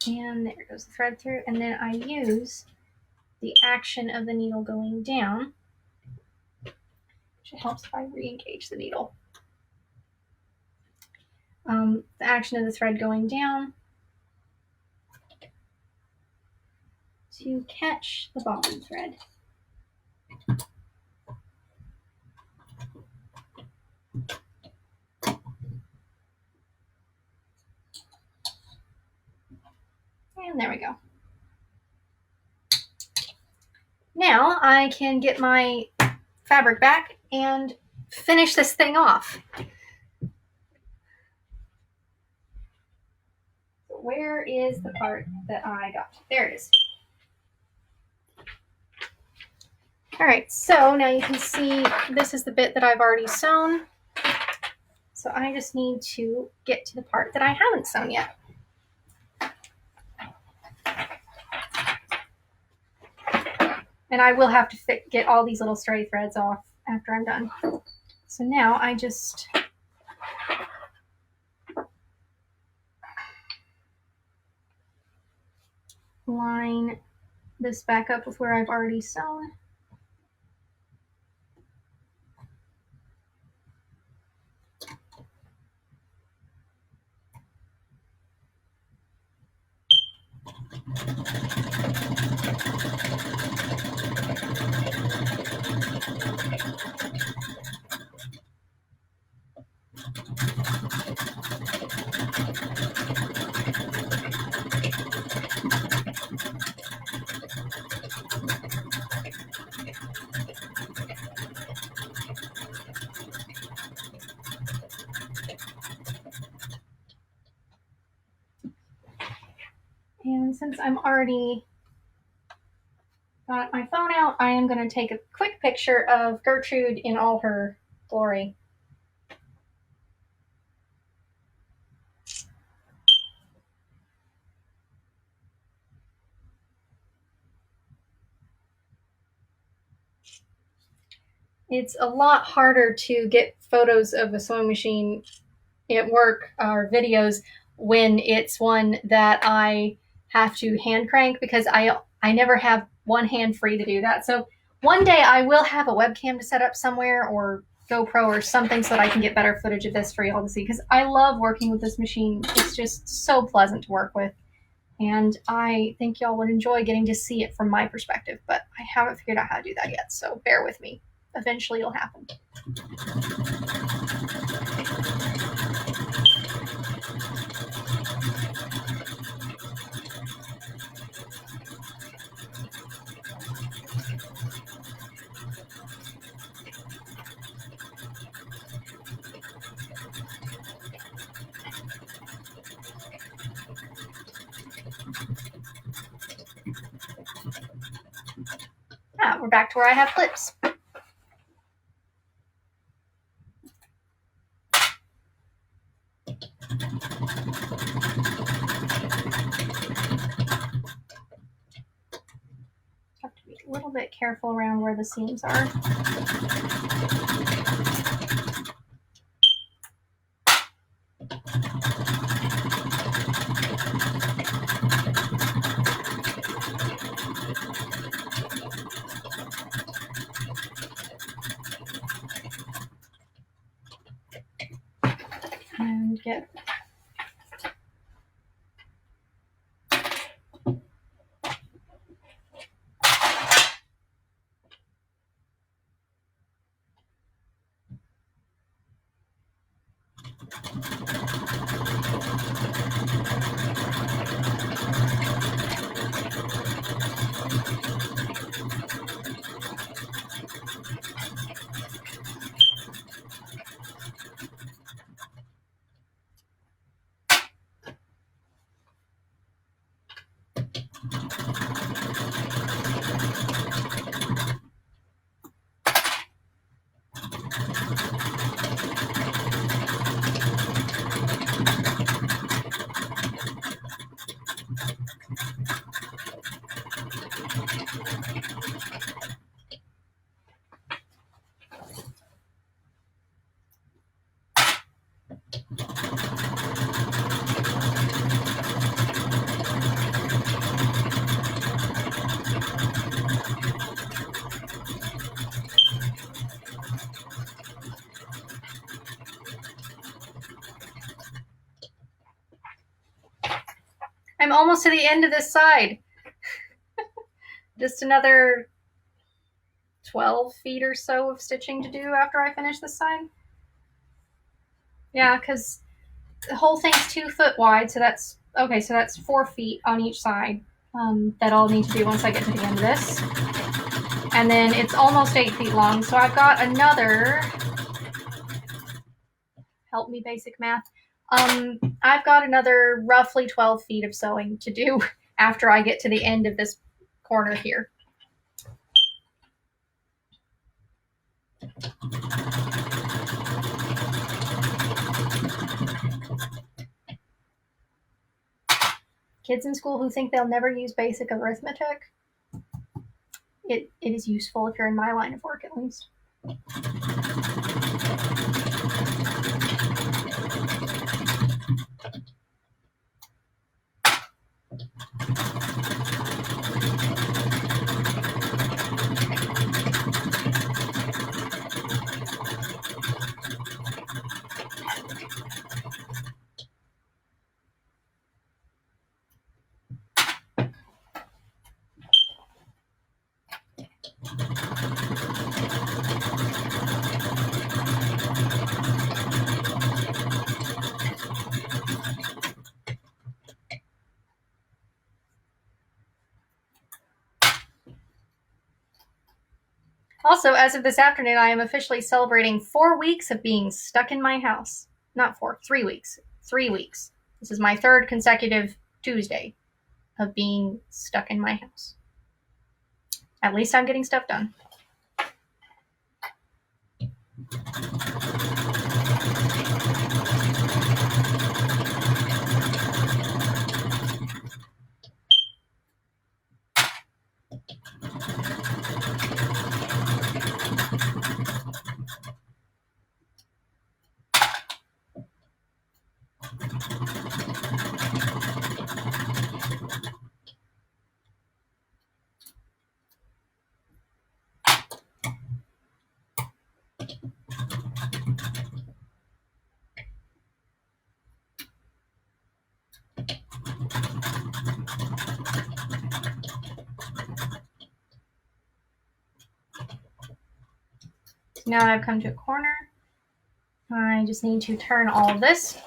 And there goes the thread through. And then I use the action of the needle going down, which helps if I re-engage the needle. The action of the thread going down to catch the bottom thread. And there we go. Now I can get my fabric back and finish this thing off. Where is the part that I got? There it is. All right, so now you can see this is the bit that I've already sewn. So I just need to get to the part that I haven't sewn yet. And I will have to get all these little stray threads off after I'm done. So now I just line this back up with where I've already sewn. And since I'm already got my phone out, I am going to take a quick picture of Gertrude in all her glory. It's a lot harder to get photos of a sewing machine at work or videos when it's one that I have to hand crank, because I never have one hand free to do that. So one day I will have a webcam to set up somewhere, or GoPro or something, so that I can get better footage of this for y'all to see, because I love working with this machine. It's just so pleasant to work with, and I think y'all would enjoy getting to see it from my perspective, but I haven't figured out how to do that yet, so bear with me. Eventually it'll happen. We're back to where I have clips. Have to be a little bit careful around where the seams are. get. I'm almost to the end of this side. Just another 12 feet or so of stitching to do after I finish this side. Yeah, because the whole thing's 2 foot wide, so that's okay. So that's 4 feet on each side. That I'll need to do once I get to the end of this. And then it's almost 8 feet long, so I've got another. Help me, basic math. I've got another roughly 12 feet of sewing to do after I get to the end of this corner here. Kids in school who think they'll never use basic arithmetic, it is useful if you're in my line of work at least. Also, as of this afternoon, I am officially celebrating 4 weeks of being stuck in my house. Not 4, 3 weeks. 3 weeks. This is my 3rd consecutive Tuesday of being stuck in my house. At least I'm getting stuff done. Now that I've come to a corner, I just need to turn all of this.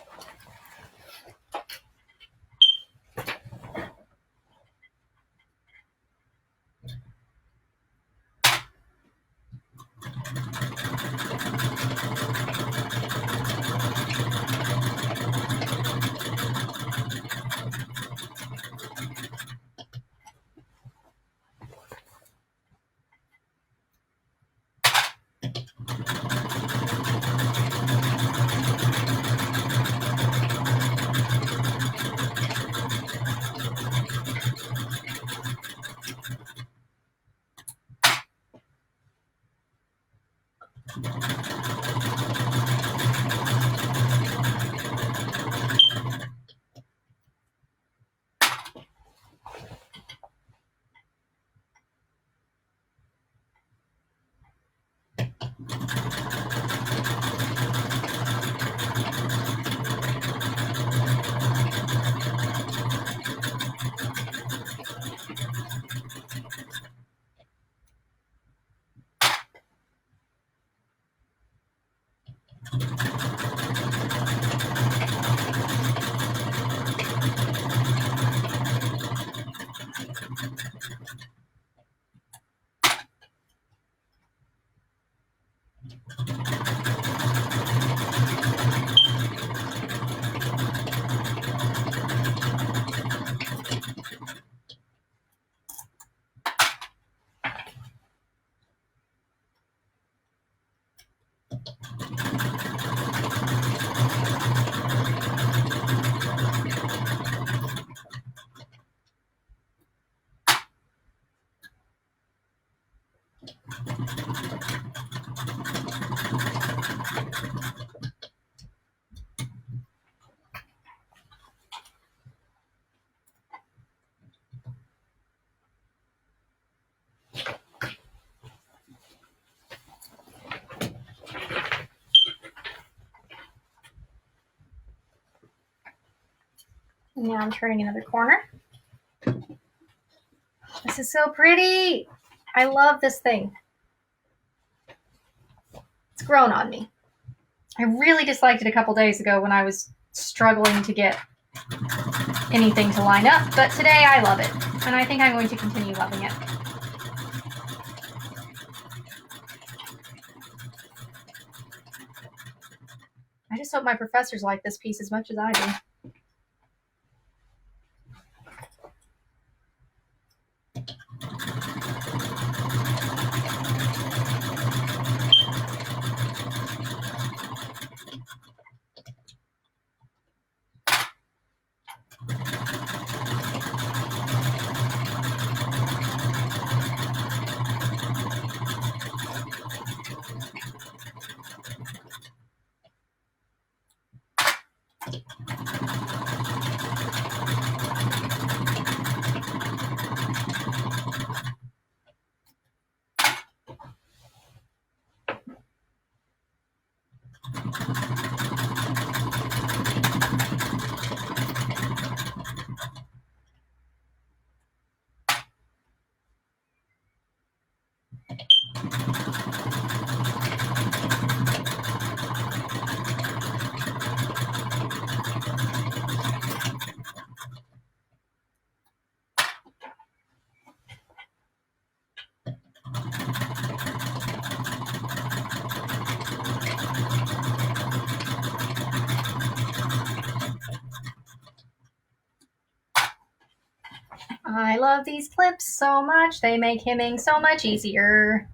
And now I'm turning another corner. This is so pretty. I love this thing. It's grown on me. I really disliked it a couple days ago when I was struggling to get anything to line up, but today I love it, and I think I'm going to continue loving it. I just hope my professors like this piece as much as I do. I love these clips so much. They make hemming so much easier.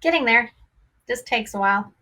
getting there. Just takes a while.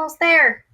Almost there.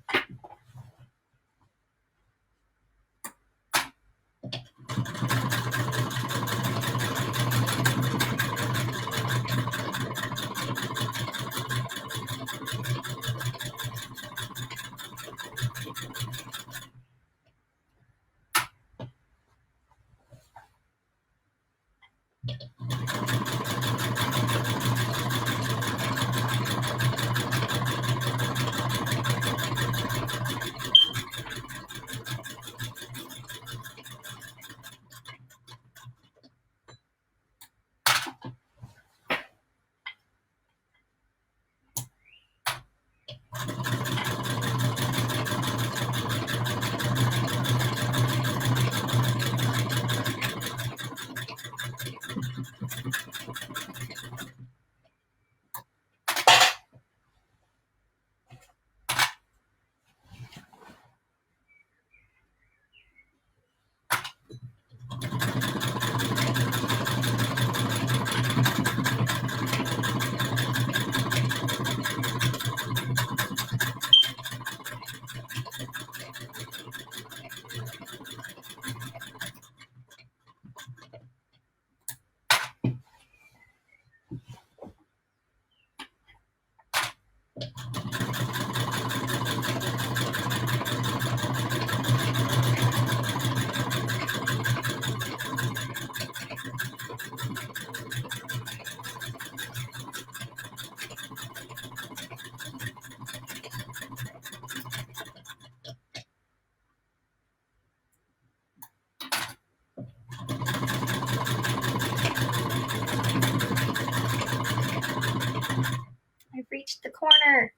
I've reached the corner.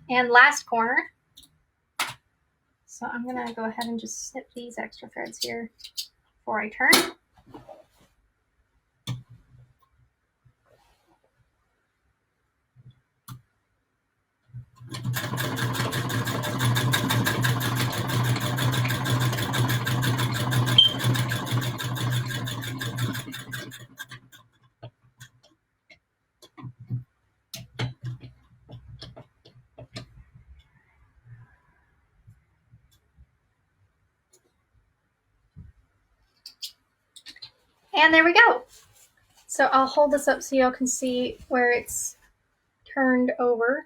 And last corner. So I'm gonna go ahead and just snip these extra threads here before I turn. And there we go. So I'll hold this up so y'all can see where it's turned over.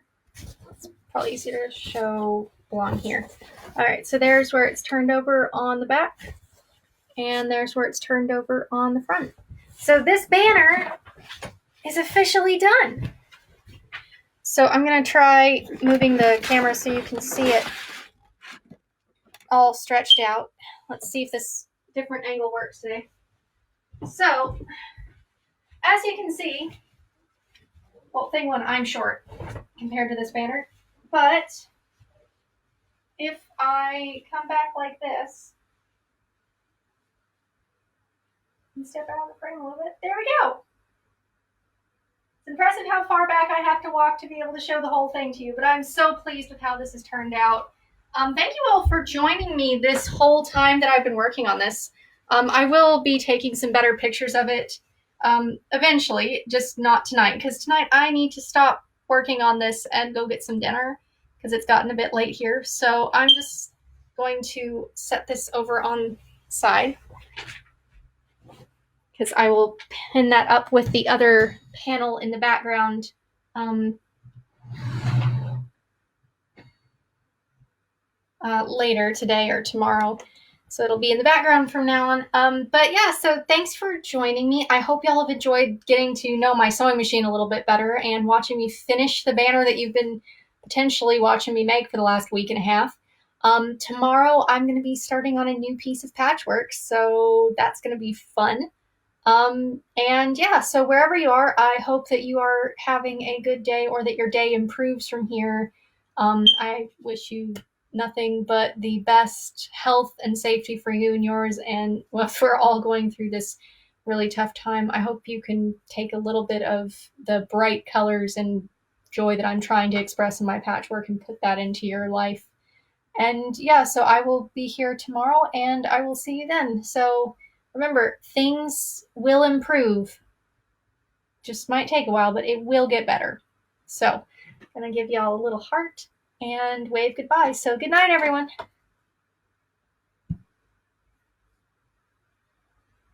It's probably easier to show along here. All right, so there's where it's turned over on the back, and there's where it's turned over on the front. So this banner is officially done. So I'm gonna try moving the camera so you can see it all stretched out. Let's see if this different angle works today. So, as you can see, well, thing one, I'm short compared to this banner, but if I come back like this and step out of the frame a little bit, there we go. It's impressive how far back I have to walk to be able to show the whole thing to you, but I'm so pleased with how this has turned out. Thank you all for joining me this whole time that I've been working on this. I will be taking some better pictures of it eventually, just not tonight, because tonight I need to stop working on this and go get some dinner because it's gotten a bit late here. So I'm just going to set this over on the side because I will pin that up with the other panel in the background later today or tomorrow. So it'll be in the background from now on. But yeah, so thanks for joining me. I hope y'all have enjoyed getting to know my sewing machine a little bit better and watching me finish the banner that you've been potentially watching me make for the last week and a half. Tomorrow I'm going to be starting on a new piece of patchwork, so that's going to be fun. And yeah, so wherever you are, I hope that you are having a good day or that your day improves from here. I wish you nothing but the best health and safety for you and yours. And if we're all going through this really tough time, I hope you can take a little bit of the bright colors and joy that I'm trying to express in my patchwork and put that into your life. And yeah, so I will be here tomorrow and I will see you then. So remember, things will improve. Just might take a while, but it will get better. So I'm going to give y'all a little heart and wave goodbye. So good night, everyone.